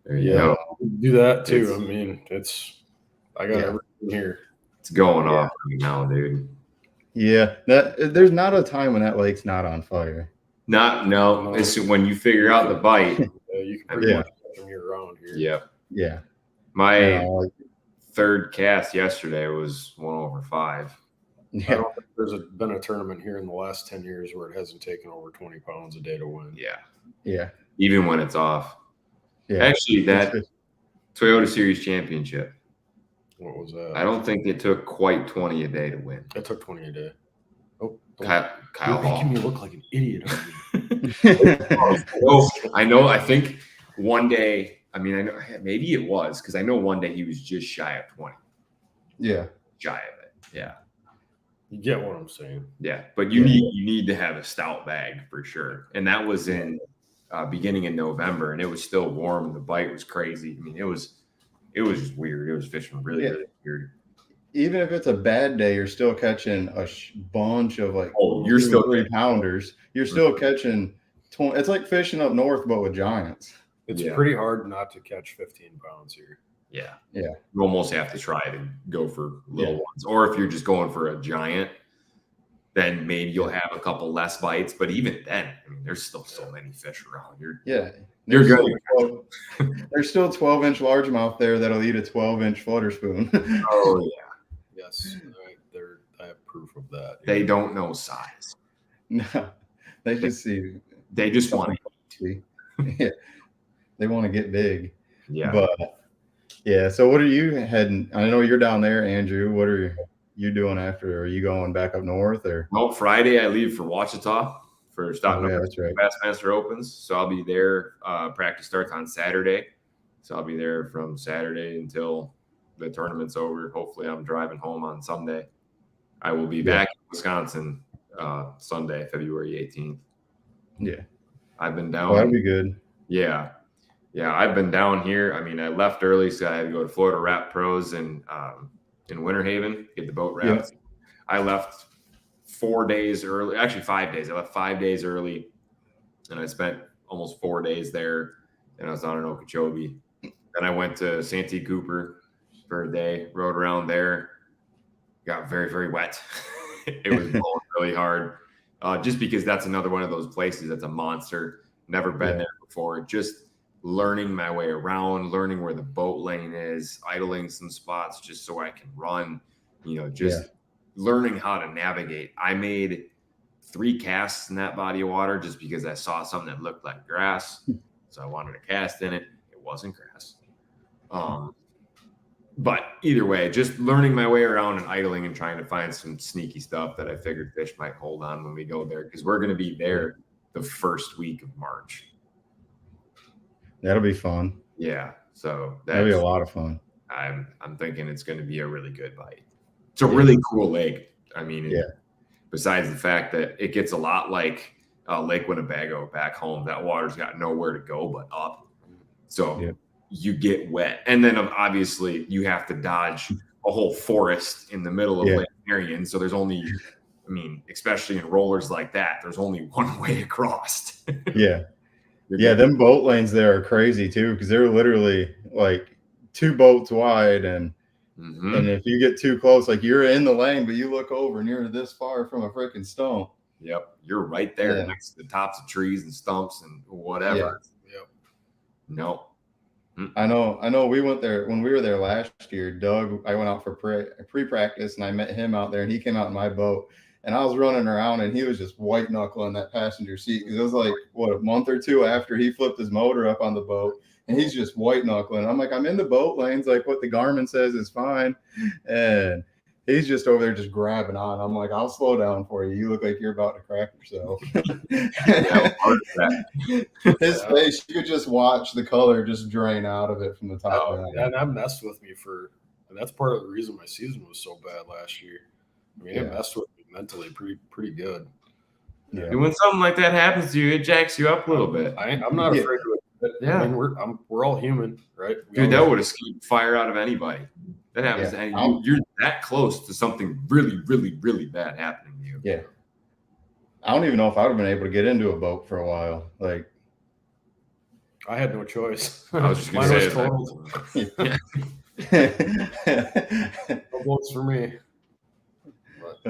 Speaker 3: There you go.
Speaker 2: Do that too. I mean, I got everything here.
Speaker 3: It's going off right now, dude.
Speaker 1: Yeah, there's not a time when that lake's not on fire.
Speaker 3: No. It's when you figure out the bite.
Speaker 2: You can pretty much catch them year round here.
Speaker 3: Yep.
Speaker 1: Yeah.
Speaker 3: My third cast yesterday was 1/5.
Speaker 2: Yeah. I don't think there's been a tournament here in the last 10 years where it hasn't taken over 20 pounds a day to win.
Speaker 3: Yeah. Even when it's off.
Speaker 1: Yeah.
Speaker 3: Actually, that Toyota Series Championship.
Speaker 2: What was that?
Speaker 3: I don't think it took quite 20 a day to win.
Speaker 2: It took 20 a day. Oh,
Speaker 3: Kyle
Speaker 2: You're making me look like an idiot.
Speaker 3: I know. I think one day, I mean, I know maybe it was because I know one day he was just shy of 20.
Speaker 1: Yeah.
Speaker 3: Shy of it. Yeah.
Speaker 2: You get what I'm saying.
Speaker 3: Yeah. But you need to have a stout bag for sure. And that was in beginning in November, and it was still warm. The bite was crazy. I mean, it was just weird. It was fishing really, really weird.
Speaker 1: Even if it's a bad day, you're still catching a bunch of like
Speaker 3: you're still
Speaker 1: 3-pounders. You're still catching 20. It's like fishing up north, but with giants.
Speaker 2: It's pretty hard not to catch 15 pounds here.
Speaker 3: Yeah.
Speaker 1: Yeah.
Speaker 3: You almost have to try to go for little ones. Or if you're just going for a giant, then maybe you'll have a couple less bites. But even then, I mean, there's still so many fish around. You're good.
Speaker 1: There's still 12-inch largemouth there that'll eat a 12-inch flutter spoon.
Speaker 3: Oh, yeah.
Speaker 2: Yes. I have proof of that.
Speaker 3: They don't know size.
Speaker 1: No. They just see.
Speaker 3: They just want to eat.
Speaker 1: Yeah. They want to get big.
Speaker 3: Yeah.
Speaker 1: But yeah. So what are you heading? I know you're down there, Andrew. What are you doing after? Are you going back up north or?
Speaker 3: No, Friday I leave for Ouachita for Bassmaster Opens. So I'll be there. Practice starts on Saturday. So I'll be there from Saturday until the tournament's over. Hopefully I'm driving home on Sunday. I will be back in Wisconsin Sunday, February 18th.
Speaker 1: Yeah.
Speaker 3: I've been down.
Speaker 1: Oh, that'd be good.
Speaker 3: Yeah. Yeah, I've been down here. I mean, I left early, so I had to go to Florida Wrap Pros in Winter Haven, get the boat wrapped.
Speaker 1: Yeah.
Speaker 3: I left 4 days early, actually 5 days. I left 5 days early, and I spent almost 4 days there. And I was down in Okeechobee. Then I went to Santee Cooper for a day, rode around there, got very, very wet. It was blowing really hard, just because that's another one of those places that's a monster. Never been there before. Just learning my way around, learning where the boat lane is, idling some spots just so I can run, just learning how to navigate. I made 3 casts in that body of water just because I saw something that looked like grass. So I wanted to cast in it. It wasn't grass. But either way, just learning my way around and idling and trying to find some sneaky stuff that I figured fish might hold on when we go there, because we're going to be there the first week of March.
Speaker 1: That'll be fun.
Speaker 3: Yeah. So
Speaker 1: that'll be a lot of fun.
Speaker 3: I'm thinking it's going to be a really good bite. It's a really cool lake. I mean, besides the fact that it gets a lot like Lake Winnebago back home, that water's got nowhere to go but up. So you get wet. And then obviously you have to dodge a whole forest in the middle of Lake Marion. So there's only, especially in rollers like that, there's only one way across.
Speaker 1: Them boat lanes there are crazy too, because they're literally like 2 boats wide, and if you get too close, like you're in the lane, but you look over and you're this far from a freaking stone.
Speaker 3: Yep, you're right there next to the tops of trees and stumps and whatever. No.
Speaker 1: I know. We went there when we were there last year. Doug, I went out for pre-practice, and I met him out there, and he came out in my boat, and I was running around, and he was just white knuckling that passenger seat, because it was like a month or 2 after he flipped his motor up on the boat, and he's just white knuckling. I'm like, I'm in the boat lanes, like what the Garmin says is fine, and he's just over there just grabbing on. I'm like, I'll slow down for you. You look like you're about to crack yourself. His face, you could just watch the color just drain out of it from the top down.
Speaker 2: And that messed with me and that's part of the reason my season was so bad last year. It messed with me mentally pretty good.
Speaker 3: Yeah. And when something like that happens to you, it jacks you up a little bit.
Speaker 2: I'm not afraid of it. Yeah. We're all human, right?
Speaker 3: Dude, that would have scared fire out of anybody. That happens to any, you're that close to something really, really, really bad happening to you.
Speaker 1: Yeah. I don't even know if I would have been able to get into a boat for a while. Like,
Speaker 2: I had no choice.
Speaker 3: I was just going to say
Speaker 2: no boats for me. But,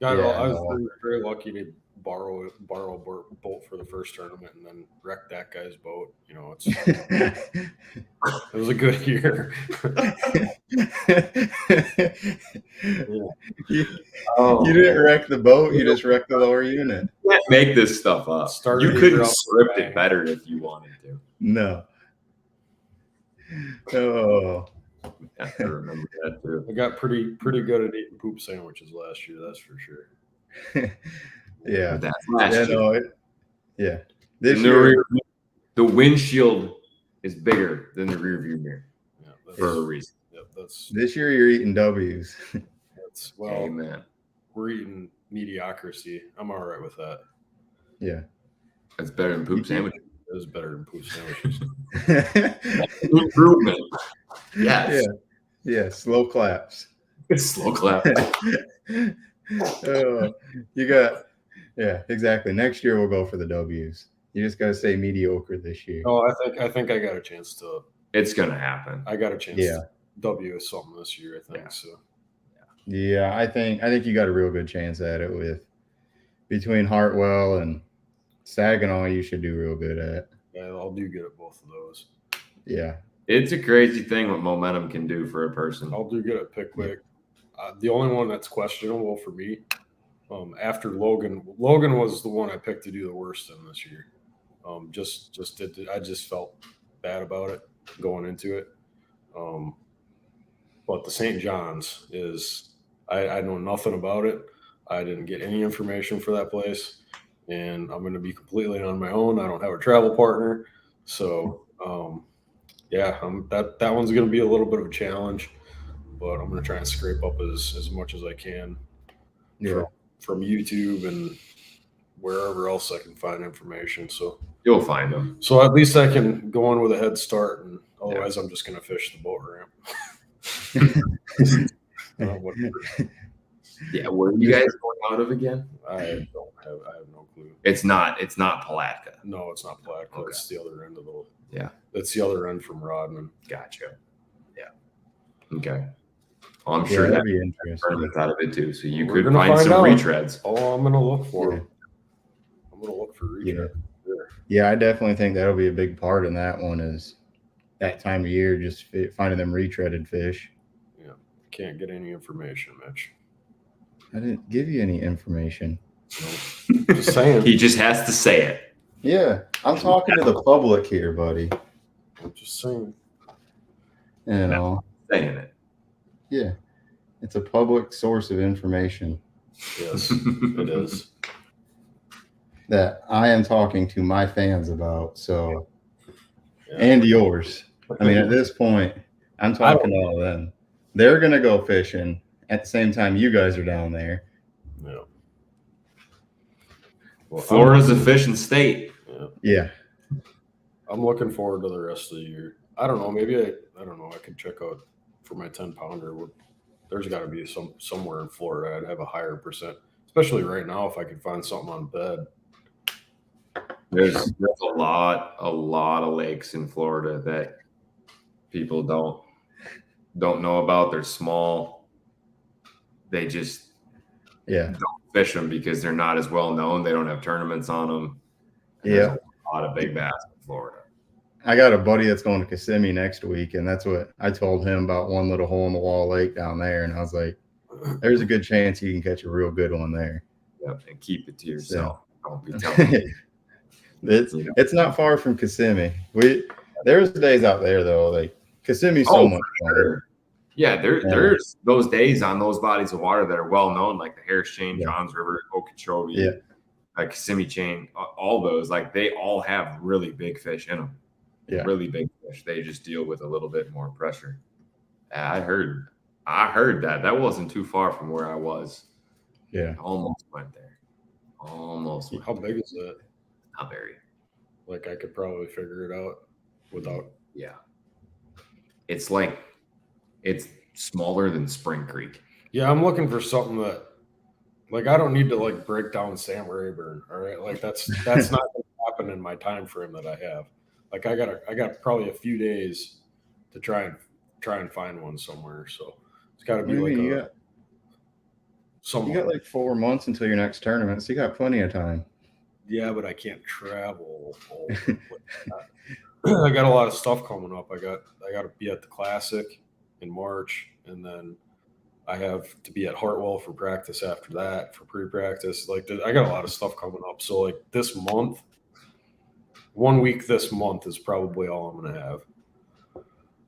Speaker 2: I was very lucky to borrow a boat for the first tournament and then wreck that guy's boat. It was a good year.
Speaker 1: You didn't wreck the boat, you just wrecked the lower unit.
Speaker 3: You can't make this stuff up. You couldn't script it better if you wanted to.
Speaker 1: No.
Speaker 3: I have to remember that too.
Speaker 2: I got pretty good at eating poop sandwiches last year, that's for sure.
Speaker 1: This year,
Speaker 3: the windshield is bigger than the rear view mirror for a reason.
Speaker 1: This year you're eating W's.
Speaker 3: Amen.
Speaker 2: We're eating mediocrity. I'm all right with that.
Speaker 1: Yeah.
Speaker 3: That's better than poop sandwiches.
Speaker 2: It is better than poop sandwiches.
Speaker 3: Improvement. Yes.
Speaker 1: Yeah. Slow claps.
Speaker 3: Slow clap.
Speaker 1: Exactly. Next year we'll go for the W's. You just gotta say mediocre this year.
Speaker 2: Oh, I think I got a chance to.
Speaker 3: It's gonna happen.
Speaker 2: I got a chance. To W something this year. I think so.
Speaker 1: Yeah, I think you got a real good chance at it with between Hartwell and Saginaw. You should do real good at.
Speaker 2: Yeah, I'll do good at both of those.
Speaker 1: Yeah,
Speaker 3: it's a crazy thing what momentum can do for a person.
Speaker 2: I'll do good at Pickwick. The only one that's questionable for me, after Logan was the one I picked to do the worst in this year. I just felt bad about it going into it. But the St. John's is, I know nothing about it. I didn't get any information for that place, and I'm going to be completely on my own. I don't have a travel partner, so that one's going to be a little bit of a challenge. But I'm going to try and scrape up as much as I can from YouTube and wherever else I can find information. So
Speaker 3: You'll find them.
Speaker 2: So at least I can go in with a head start, and otherwise I'm just going to fish the boat ramp.
Speaker 3: Yeah, where are you guys going out of again?
Speaker 2: I have no clue.
Speaker 3: It's not Palatka.
Speaker 2: No, it's not Palatka.
Speaker 3: Okay.
Speaker 2: It's the other end of the.
Speaker 3: Yeah,
Speaker 2: it's the other end from Rodman.
Speaker 3: Gotcha. Yeah. Okay. Well, I'm sure
Speaker 1: that'd be interesting.
Speaker 3: tournaments out of it too, so you
Speaker 2: We're
Speaker 3: could
Speaker 2: gonna
Speaker 3: find some
Speaker 2: out.
Speaker 3: retreads.
Speaker 2: Oh, I'm gonna look for them. I'm gonna look for retreads.
Speaker 1: Yeah, I definitely think that'll be a big part in that one. Is that time of year, just finding them retreaded fish.
Speaker 2: Yeah, can't get any information, Mitch.
Speaker 1: I didn't give you any information.
Speaker 2: No. Just saying.
Speaker 3: He just has to say it.
Speaker 1: Yeah, I'm talking to the public here, buddy.
Speaker 2: I'm just saying.
Speaker 1: You know,
Speaker 3: Saying it.
Speaker 1: Yeah, it's a public source of information.
Speaker 2: Yes, it is.
Speaker 1: That I am talking to my fans about. So, and yours. I mean, at this point, I'm talking to all of them. They're gonna go fishing at the same time you guys are down there.
Speaker 2: Yeah.
Speaker 3: Well, Florida's a fishing state.
Speaker 1: Yeah.
Speaker 2: I'm looking forward to the rest of the year. I don't know. Maybe I don't know. I could check out for my 10-pounder. There's got to be somewhere in Florida I'd have a higher percent, especially right now if I could find something on bed.
Speaker 3: There's a lot of lakes in Florida that people don't know about. They're small. They just don't fish them because they're not as well known. They don't have tournaments on them. And there's a lot of big bass in Florida.
Speaker 1: I got a buddy that's going to Kissimmee next week, and that's what I told him about one little hole in the wall lake down there. And I was like, there's a good chance you can catch a real good one there.
Speaker 3: Yep, and keep it to yourself. Don't be telling me.
Speaker 1: It's not far from Kissimmee. There's days out there though, like Kissimmee's so much fun.
Speaker 3: Yeah, there's those days on those bodies of water that are well known, like the Harris Chain, Johns River, Okeechobee, Kissimmee Chain, all those. Like they all have really big fish in them. Yeah, really big fish. They just deal with a little bit more pressure. I heard that. That wasn't too far from where I was.
Speaker 1: Yeah,
Speaker 3: almost went there. Almost.
Speaker 2: How big is that?
Speaker 3: Not very.
Speaker 2: Like I could probably figure it out without.
Speaker 3: Yeah. It's smaller than Spring Creek.
Speaker 2: Yeah, I'm looking for something that, like, I don't need to like break down Sam Rayburn. All right, like that's not going to happen in my time frame that I have. Like I got probably a few days to try and find one somewhere. So it's got to be you
Speaker 1: got like 4 months until your next tournament, so you got plenty of time.
Speaker 2: Yeah, but I can't travel. I got a lot of stuff coming up. I got to be at the Classic in March, and then I have to be at Hartwell for practice after that, for pre-practice. Like I got a lot of stuff coming up. So like this month, 1 week this month is probably all I'm going to have.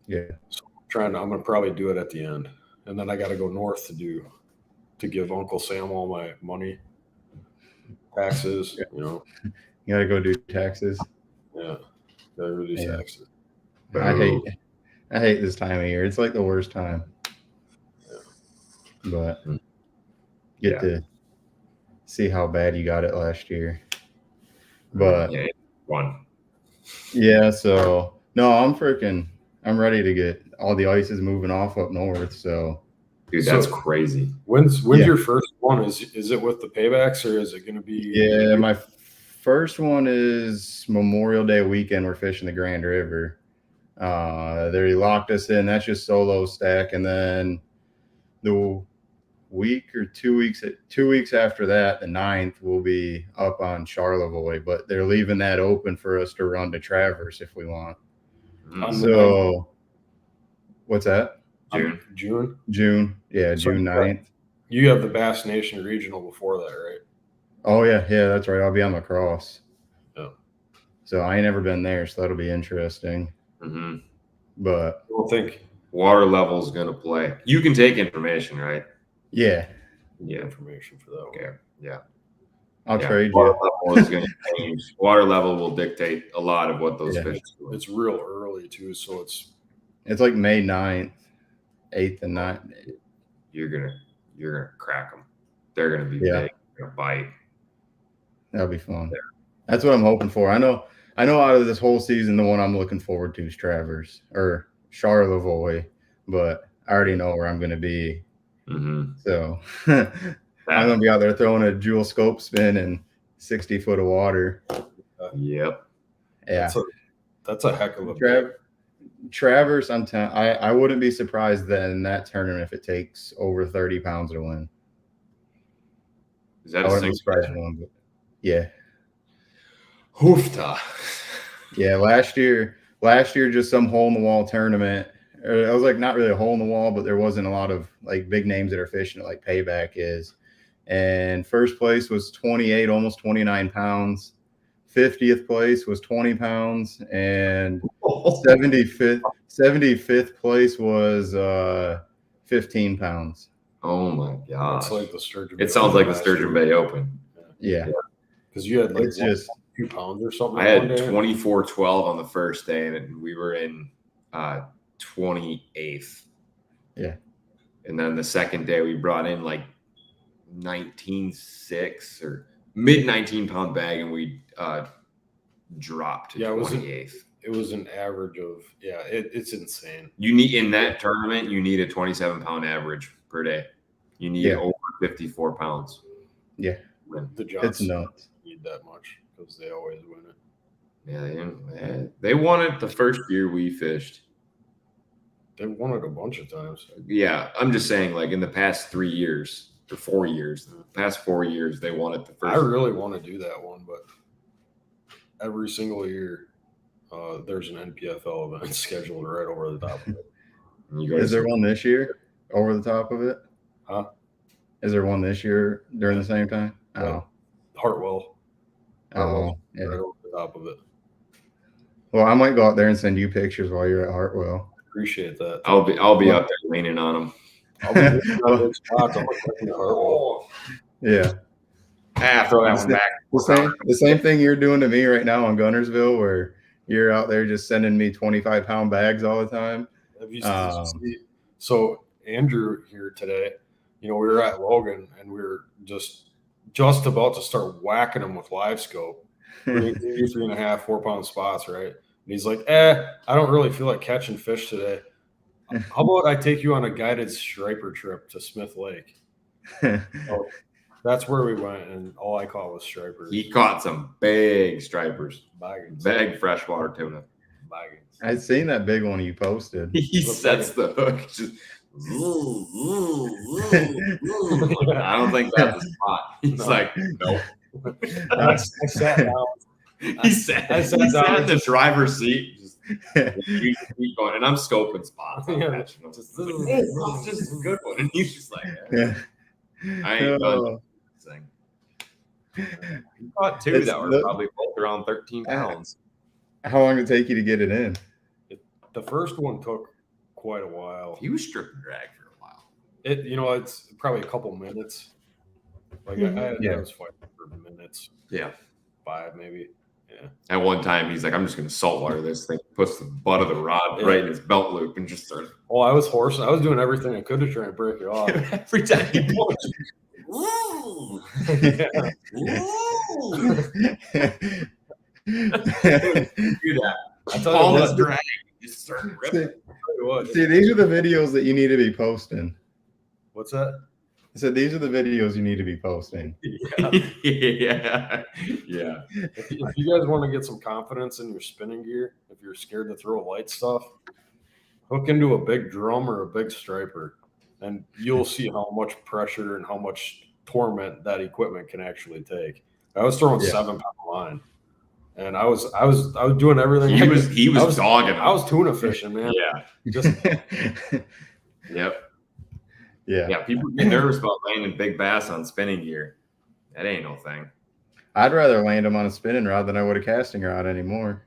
Speaker 1: Yeah.
Speaker 2: So I'm going to probably do it at the end. And then I got to go north to give Uncle Sam all my money, taxes, you know.
Speaker 1: You got to go do taxes.
Speaker 2: Yeah. Got to reduce taxes.
Speaker 1: I hate this time of year. It's like the worst time. But get to see how bad you got it last year. But so no, I'm ready to get all the ice is moving off up north. So
Speaker 3: dude, that's crazy.
Speaker 2: When's your first one? Is it with the paybacks or is it going to be?
Speaker 1: Yeah, my first one is Memorial Day weekend. We're fishing the Grand River. They locked us in. That's just solo stack, and then the week or 2 weeks after that, the 9th, we'll be up on Charlevoix, but they're leaving that open for us to run to Traverse if we want. So what's that?
Speaker 2: June.
Speaker 1: Yeah, so June 9th.
Speaker 2: You have the Bass Nation Regional before that, right?
Speaker 1: Oh yeah, that's right. I'll be on lacrosse.
Speaker 2: Yeah.
Speaker 1: So I ain't never been there, so that'll be interesting.
Speaker 3: Mm-hmm.
Speaker 2: I
Speaker 1: But
Speaker 2: don't think
Speaker 3: water level is going to play. You can take information, right?
Speaker 1: Yeah.
Speaker 2: Yeah, information for that.
Speaker 3: Okay. Yeah.
Speaker 1: I'll trade
Speaker 3: water
Speaker 1: you.
Speaker 3: Level is going to change. Water level will dictate a lot of what those fish do.
Speaker 2: It's real early too, so
Speaker 1: it's like May 9th, 8th, and 9th.
Speaker 3: You're gonna crack them. They're gonna be big. They're gonna bite.
Speaker 1: That'll be fun. That's what I'm hoping for. I know I know out of this whole season, the one I'm looking forward to is Travers or Charlevoix, but I already know where I'm going to be.
Speaker 3: Mm-hmm.
Speaker 1: So I'm going to be out there throwing a jewel scope spin in 60 foot of water.
Speaker 3: Yep.
Speaker 1: Yeah.
Speaker 2: That's a heck of a
Speaker 1: Travers, I wouldn't be surprised that in that tournament if it takes over 30 pounds to win.
Speaker 3: Is that
Speaker 1: I
Speaker 3: a
Speaker 1: wouldn't be
Speaker 3: single?
Speaker 1: surprised one, but yeah.
Speaker 3: Hoofta.
Speaker 1: Yeah, last year, just some hole in the wall tournament. I was like, not really a hole in the wall, but there wasn't a lot of like big names that are fishing it like Payback is. And first place was 28, almost 29 pounds. 50th place was 20 pounds, and 75th place was 15 pounds.
Speaker 3: Oh my gosh!
Speaker 2: It's like the Sturgeon Bay.
Speaker 3: It sounds like the Sturgeon Bay Open.
Speaker 1: Yeah,
Speaker 2: because you had like
Speaker 1: it's just
Speaker 2: 2 pounds or something.
Speaker 3: I had 24-12 on the first day, and we were in 28th.
Speaker 1: Yeah,
Speaker 3: and then the second day we brought in like 19.6 or mid 19-pound bag, and we dropped to 28th.
Speaker 2: It was an average of it's insane.
Speaker 3: You need in that tournament, you need a 27-pound average per day. You need over 54 pounds.
Speaker 1: Yeah,
Speaker 2: the Johns
Speaker 1: it's nuts.
Speaker 2: Need that much because they always win it.
Speaker 3: Yeah, they won it the first year we fished.
Speaker 2: They won it a bunch of times.
Speaker 3: Yeah, I'm just saying, like in the past 3 years or 4 years, the past 4 years they won it the first.
Speaker 2: I really want to do that one, but every single year there's an NPFL event scheduled right over the top of it.
Speaker 1: Is there one this year over the top of it?
Speaker 2: Huh?
Speaker 1: Is there one this year during the same time? Oh,
Speaker 2: Hartwell.
Speaker 1: Yeah.
Speaker 2: Right over the top of it.
Speaker 1: Well, I might go out there and send you pictures while you're at Hartwell.
Speaker 2: Appreciate that.
Speaker 3: I'll be out there leaning on them.
Speaker 2: I'll be spots.
Speaker 1: Yeah.
Speaker 3: Throw that one back.
Speaker 1: The same thing you're doing to me right now on Gunnersville, where you're out there just sending me 25-pound bags all the time.
Speaker 2: So Andrew here today, we were at Logan and we were just about to start whacking him with live scope. 3.5, 4 pound spots, right? And he's like, I don't really feel like catching fish today. How about I take you on a guided striper trip to Smith Lake? So that's where we went, and all I caught was stripers.
Speaker 3: He caught some big stripers.
Speaker 2: Baggins.
Speaker 3: Big freshwater tuna.
Speaker 2: Baggins.
Speaker 1: I'd seen that big one you posted.
Speaker 3: He sets the hook. Just, I don't think that's a spot. He's like, nope.
Speaker 2: I sat down.
Speaker 3: He sat in the driver's seat. You keep going, and I'm scoping spots. I'm catching them. Just a good one. And he's just like, I ain't done this thing. He caught two that were probably both around 13 pounds.
Speaker 1: How long did it take you to get it in?
Speaker 2: The first one took quite a while.
Speaker 3: He was strip and drag for a while.
Speaker 2: It's probably a couple minutes. Like I was fighting for minutes.
Speaker 3: Yeah.
Speaker 2: 5 maybe. Yeah.
Speaker 3: At one time, he's like, I'm just going to saltwater this thing. Puts the butt of the rod right in his belt loop and just starts.
Speaker 2: Oh, I was horsing. I was doing everything I could to try and break it off.
Speaker 3: Every time he pushed. Do that. All this drag. Just start ripping.
Speaker 1: See, these are the videos that you need to be posting.
Speaker 2: What's that?
Speaker 1: I said, these are the videos you need to be posting.
Speaker 3: Yeah.
Speaker 2: If you guys want to get some confidence in your spinning gear, if you're scared to throw light stuff, hook into a big drum or a big striper, and you'll see how much pressure and how much torment that equipment can actually take. I was throwing 7-pound line, and I was doing everything.
Speaker 3: He was dogging.
Speaker 2: I was tuna fishing, man.
Speaker 3: Yeah. Yep. Yeah, people get nervous about landing big bass on spinning gear. That ain't no thing.
Speaker 1: I'd rather land them on a spinning rod than I would a casting rod anymore.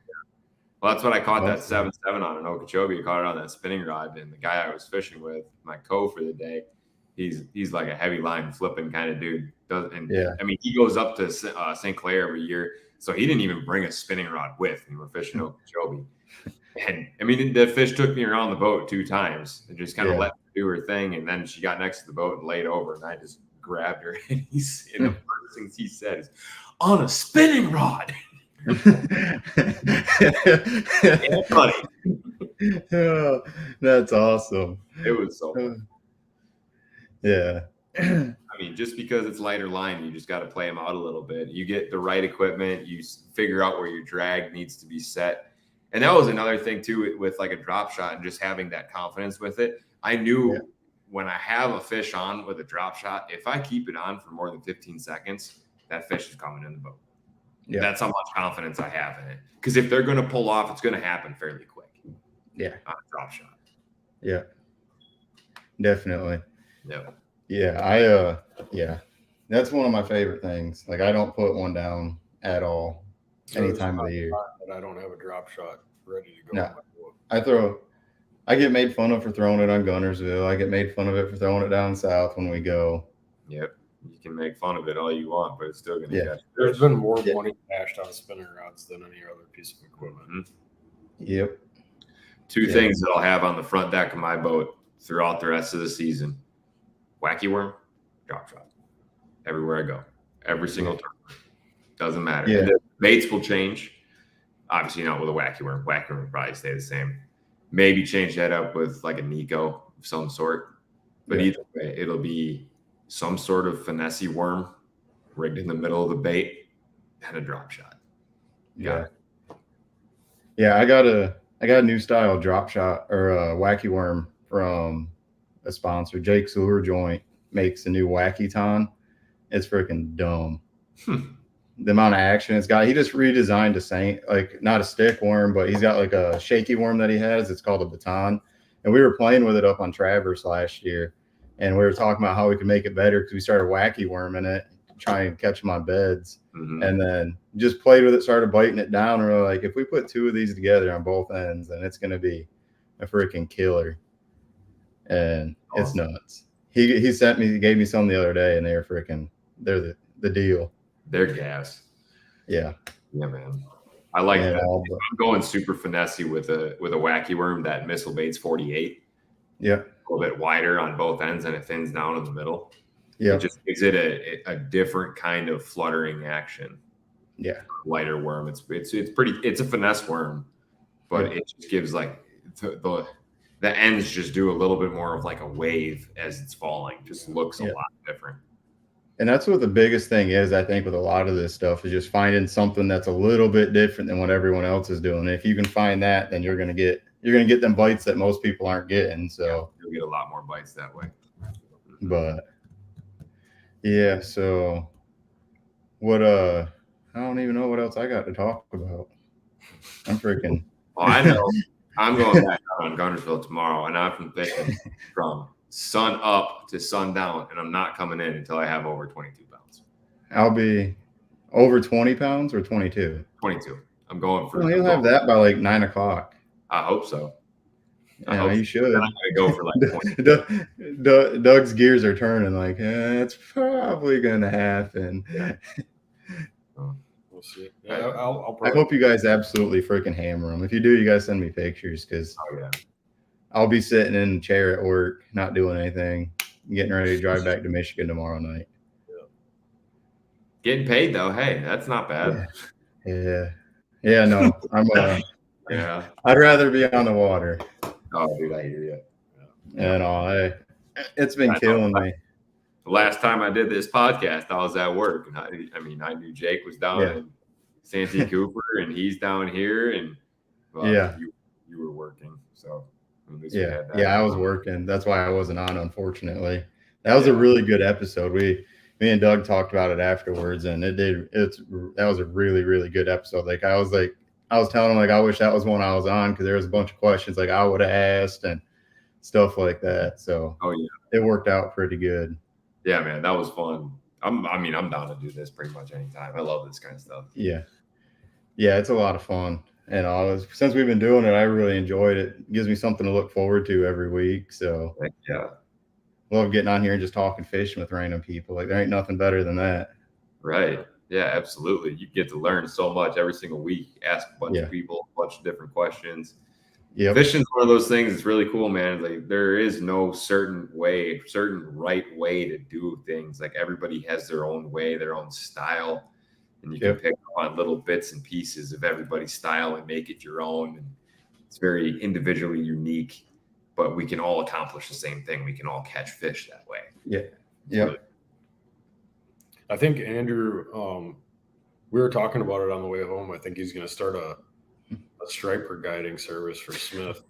Speaker 3: Well, that's what I caught that 7.7 on in Okeechobee. I caught it on that spinning rod, and the guy I was fishing with, my co for the day, he's like a heavy line flipping kind of dude. I mean, he goes up to St. Clair every year, so he didn't even bring a spinning rod with. We were fishing Okeechobee. And I mean, the fish took me around the boat 2 times and just kind of let her do her thing. And then she got next to the boat and laid over, and I just grabbed her. And the first things he said is, on a spinning rod. Yeah, funny.
Speaker 1: Oh, that's awesome.
Speaker 3: It was so fun.
Speaker 1: Yeah.
Speaker 3: I mean, just because it's lighter line, you just got to play them out a little bit. You get the right equipment, you figure out where your drag needs to be set. And that was another thing too, with like a drop shot and just having that confidence with it. I knew when I have a fish on with a drop shot, if I keep it on for more than 15 seconds, that fish is coming in the boat. Yeah. That's how much confidence I have in it. Because if they're going to pull off, it's going to happen fairly quick.
Speaker 1: Yeah.
Speaker 3: On a drop shot.
Speaker 1: Yeah. Definitely.
Speaker 3: Yeah.
Speaker 1: Yeah. That's one of my favorite things. Like, I don't put one down at all any time of the year.
Speaker 2: But I don't have a drop shot ready to go.
Speaker 1: No. I get made fun of for throwing it on Gunnersville. I get made fun of it for throwing it down south when we go.
Speaker 3: Yep. You can make fun of it all you want, but it's still going to catch.
Speaker 2: There's been more money cashed on spinning rods than any other piece of equipment.
Speaker 3: Mm-hmm.
Speaker 1: Yep.
Speaker 3: Two things that I'll have on the front deck of my boat throughout the rest of the season: wacky worm, drop shot. Everywhere I go, every single tournament. Doesn't matter.
Speaker 1: Yeah.
Speaker 3: And the baits will change. Obviously not with a wacky worm. Wacky worm will probably stay the same. Maybe change that up with like a Nico of some sort. But either way, it'll be some sort of finesse worm rigged in the middle of the bait and a drop shot.
Speaker 1: Yeah. I got a new style drop shot or a wacky worm from a sponsor. Jake's Lure Joint makes a new wacky ton. It's freaking dumb. The amount of action it's got. He just redesigned a Saint, like not a stick worm, but he's got like a shaky worm that he has. It's called a baton. And we were playing with it up on Traverse last year. And we were talking about how we could make it better because we started wacky worming it, trying to catch them on beds. Mm-hmm. And then just played with it, started biting it down. And we're like, if we put two of these together on both ends, then it's going to be a freaking killer. And it's nuts. He gave me some the other day, and they're the deal.
Speaker 3: They're gas.
Speaker 1: Yeah,
Speaker 3: man. I like that. I'm going super finesse with a wacky worm that missile baits 48.
Speaker 1: Yeah,
Speaker 3: a little bit wider on both ends, and it thins down in the middle.
Speaker 1: Yeah,
Speaker 3: it just gives it a different kind of fluttering action.
Speaker 1: Yeah,
Speaker 3: lighter worm. It's pretty. It's a finesse worm, but it just gives like the ends just do a little bit more of like a wave as it's falling. Just looks a lot different.
Speaker 1: And that's what the biggest thing is, I think, with a lot of this stuff is just finding something that's a little bit different than what everyone else is doing. And if you can find that, then you're gonna get them bites that most people aren't getting. So
Speaker 3: you'll get a lot more bites that way.
Speaker 1: But yeah, so what I don't even know what else I got to talk about. I'm freaking
Speaker 3: I know. I'm going back out on Gunnersville tomorrow, and I'm fishing from sun up to sundown, and I'm not coming in until I have over 22 pounds.
Speaker 1: I'll be over 20 pounds or 22?
Speaker 3: 22. I'm going for.
Speaker 1: Well, you'll have that by like 9 o'clock.
Speaker 3: I hope so.
Speaker 1: Yeah, you should.
Speaker 3: Then I'm going to go for like
Speaker 1: 20. Doug's gears are turning like, it's probably going to happen.
Speaker 3: Yeah.
Speaker 2: We'll see. Yeah,
Speaker 1: I hope you guys absolutely freaking hammer them. If you do, you guys send me pictures because I'll be sitting in a chair at work, not doing anything, getting ready to drive back to Michigan tomorrow night.
Speaker 3: Yeah. Getting paid though, hey, that's not bad.
Speaker 1: Yeah. No, I'm I'd rather be on the water.
Speaker 3: Oh, dude, I hear you.
Speaker 1: And it's been killing me.
Speaker 3: The last time I did this podcast, I was at work, and I knew Jake was down in Santee Cooper, and he's down here, and you were working, so
Speaker 1: I was working. That's why I wasn't on, unfortunately. That was a really good episode. Me and Doug talked about it afterwards, and that was a really, really good episode. Like I was telling him, like, I wish that was one I was on because there was a bunch of questions like I would have asked and stuff like that. So it worked out pretty good.
Speaker 3: Yeah, man, that was fun. I'm down to do this pretty much anytime. I love this kind of stuff.
Speaker 1: Yeah, it's a lot of fun. And since we've been doing it, I really enjoyed it. It gives me something to look forward to every week. So love getting on here and just talking fishing with random people. Like there ain't nothing better than that.
Speaker 3: Right. Yeah, absolutely. You get to learn so much every single week. Ask a bunch of people, a bunch of different questions. Yeah, fishing's one of those things. It's really cool, man. Like there is no certain right way to do things. Like everybody has their own way, their own style. and you can pick up on little bits and pieces of everybody's style and make it your own. And it's very individually unique, but we can all accomplish the same thing. We can all catch fish that way.
Speaker 1: Yeah. Yeah.
Speaker 2: Really, I think Andrew, we were talking about it on the way home. I think he's going to start a striper guiding service for Smith.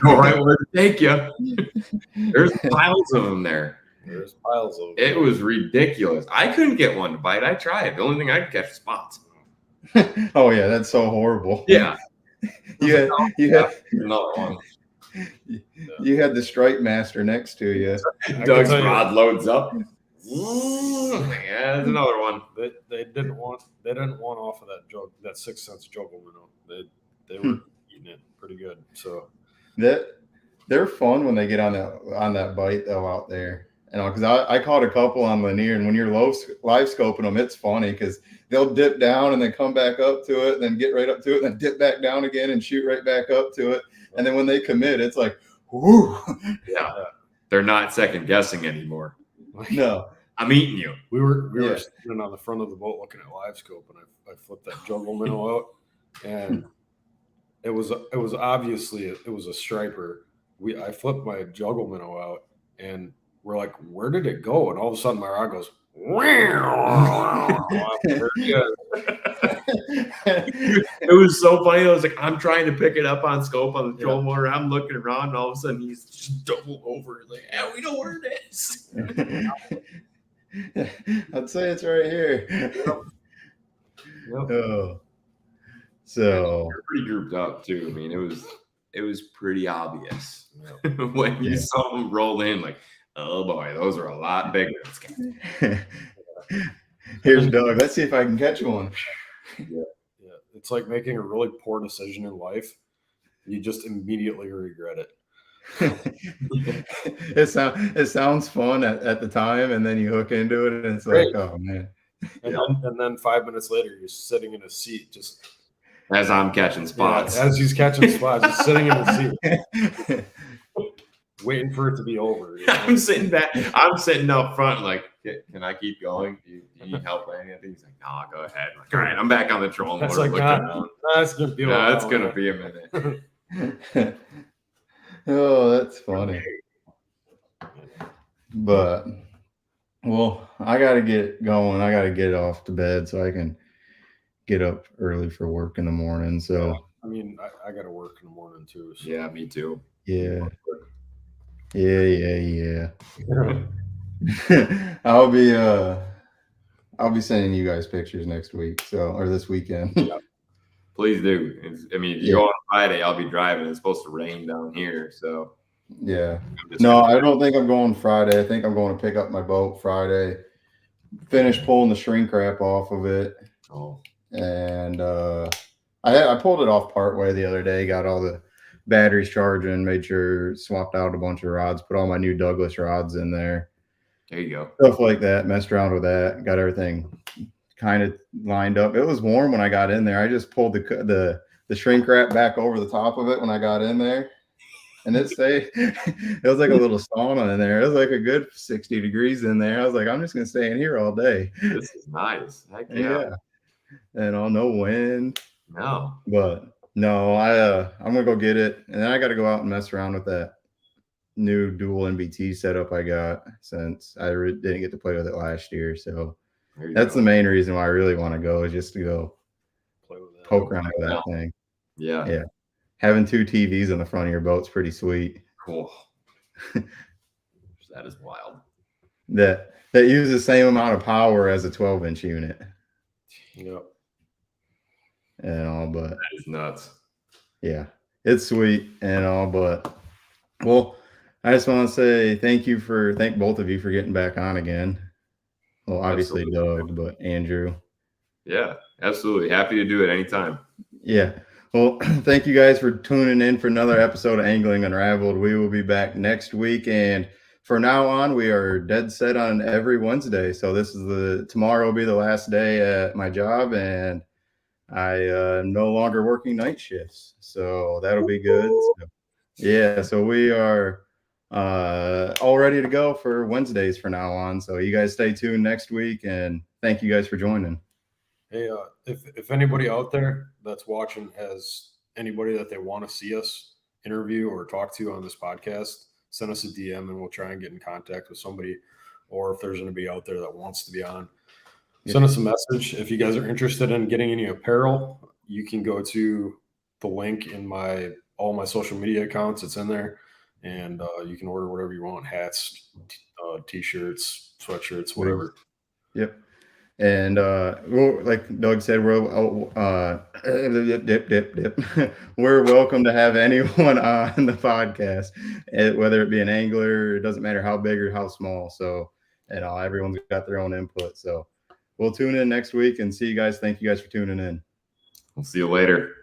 Speaker 3: All right, where to take you? There's piles of them there.
Speaker 2: There's piles of them.
Speaker 3: It was ridiculous. I couldn't get one to bite. I tried. The only thing I could catch was spots.
Speaker 1: Oh yeah, that's so horrible.
Speaker 3: Yeah.
Speaker 1: You had
Speaker 3: another one.
Speaker 1: You had the strike master next to you.
Speaker 3: Doug's rod loads up. Yeah, there's another one.
Speaker 2: They didn't want off of that 6 cents juggle minnow. They were eating it pretty good. So
Speaker 1: they're fun when they get on that bite though out there. You know, because I caught a couple on Lanier, and when you're live scoping them, it's funny because they'll dip down and then come back up to it, and then get right up to it, and then dip back down again and shoot right back up to it. And then when they commit, it's like, whoo.
Speaker 3: Yeah. They're not second guessing anymore.
Speaker 1: No.
Speaker 3: I'm eating you.
Speaker 2: We were sitting on the front of the boat looking at live scope, and I flipped that juggle minnow out, and it was obviously it was a striper. I flipped my juggle minnow out, and we're like, where did it go? And all of a sudden my rod goes, wow.
Speaker 3: It was so funny. I was like, I'm trying to pick it up on scope on the trolling motor. I'm looking around, and all of a sudden he's just doubled over. Like, yeah, we know where it is.
Speaker 1: I'd say it's right here.
Speaker 3: Yep.
Speaker 1: Oh. So
Speaker 3: you're pretty grouped up too. I mean, it was pretty obvious when you saw them roll in, like, oh boy, those are a lot bigger.
Speaker 1: Here's Doug. Let's see if I can catch one.
Speaker 2: Yeah. It's like making a really poor decision in life. You just immediately regret it.
Speaker 1: It sounds fun at the time, and then you hook into it, and it's like, oh man.
Speaker 2: And then 5 minutes later, you're sitting in a seat, just
Speaker 3: as I'm catching spots.
Speaker 2: As he's catching spots, just sitting in a seat, waiting for it to be over. You know?
Speaker 3: I'm sitting back. I'm sitting up front, like, can I keep going? Do you need help with anything? He's like, no, go ahead. I'm like, all right, I'm back on the trolling motor.
Speaker 2: Like, that's gonna be.
Speaker 3: It's gonna be a minute.
Speaker 1: Oh, that's funny. But well, I gotta get going. I gotta get off to bed so I can get up early for work in the morning. So
Speaker 2: I mean, I gotta work in the morning too. So.
Speaker 3: Yeah, me too.
Speaker 1: Yeah. I'll be sending you guys pictures next week, or this weekend.
Speaker 3: Yeah. Please do. I mean, if you go on Friday, I'll be driving. It's supposed to rain down here, so
Speaker 1: yeah. No, I don't think I'm going Friday. I think I'm going to pick up my boat Friday, finish pulling the shrink wrap off of it.
Speaker 3: Oh.
Speaker 1: And I pulled it off partway the other day, got all the batteries charging, made sure, swapped out a bunch of rods, put all my new Douglas rods in there.
Speaker 3: There you go.
Speaker 1: Stuff like that, messed around with that, got everything kind of lined up. It was warm when I got in there. I just pulled the shrink wrap back over the top of it when I got in there. And it was like a little sauna in there. It was like a good 60 degrees in there. I was like, I'm just going to stay in here all day.
Speaker 3: This is nice. Heck yeah.
Speaker 1: And all no wind.
Speaker 3: No.
Speaker 1: But no, I'm going to go get it. And then I got to go out and mess around with that new dual NBT setup I got since I didn't get to play with it last year. So that's the main reason why I really want to go, is just to go
Speaker 2: play with that.
Speaker 1: Poke around with that thing.
Speaker 3: Yeah.
Speaker 1: Yeah. Having 2 TVs in the front of your boat's pretty sweet.
Speaker 3: Cool. That is wild.
Speaker 1: That use the same amount of power as a 12-inch unit.
Speaker 2: Yep.
Speaker 1: And all, but
Speaker 3: that is nuts.
Speaker 1: Yeah, it's sweet and all, but well, I just want to say thank both of you for getting back on again. Well, obviously Doug, but Andrew.
Speaker 3: Yeah, absolutely. Happy to do it anytime.
Speaker 1: Yeah. Well, thank you guys for tuning in for another episode of Angling Unraveled. We will be back next week, and for now on, we are dead set on every Wednesday. So tomorrow will be the last day at my job, and I am no longer working night shifts. So that'll be good. So we are all ready to go for Wednesdays from now on. So you guys stay tuned next week, and thank you guys for joining.
Speaker 2: Hey, if anybody out there that's watching has anybody that they want to see us interview or talk to on this podcast, send us a DM and we'll try and get in contact with somebody. Or if there's anybody out there that wants to be on, send us a message. If you guys are interested in getting any apparel, you can go to the link in all my social media accounts. It's in there, and you can order whatever you want: hats, t-shirts, sweatshirts, whatever.
Speaker 1: Yep. And like Doug said, we're we're welcome to have anyone on the podcast, whether it be an angler. It doesn't matter how big or how small. So, everyone's got their own input. So we'll tune in next week and see you guys. Thank you guys for tuning in.
Speaker 3: We'll see you later.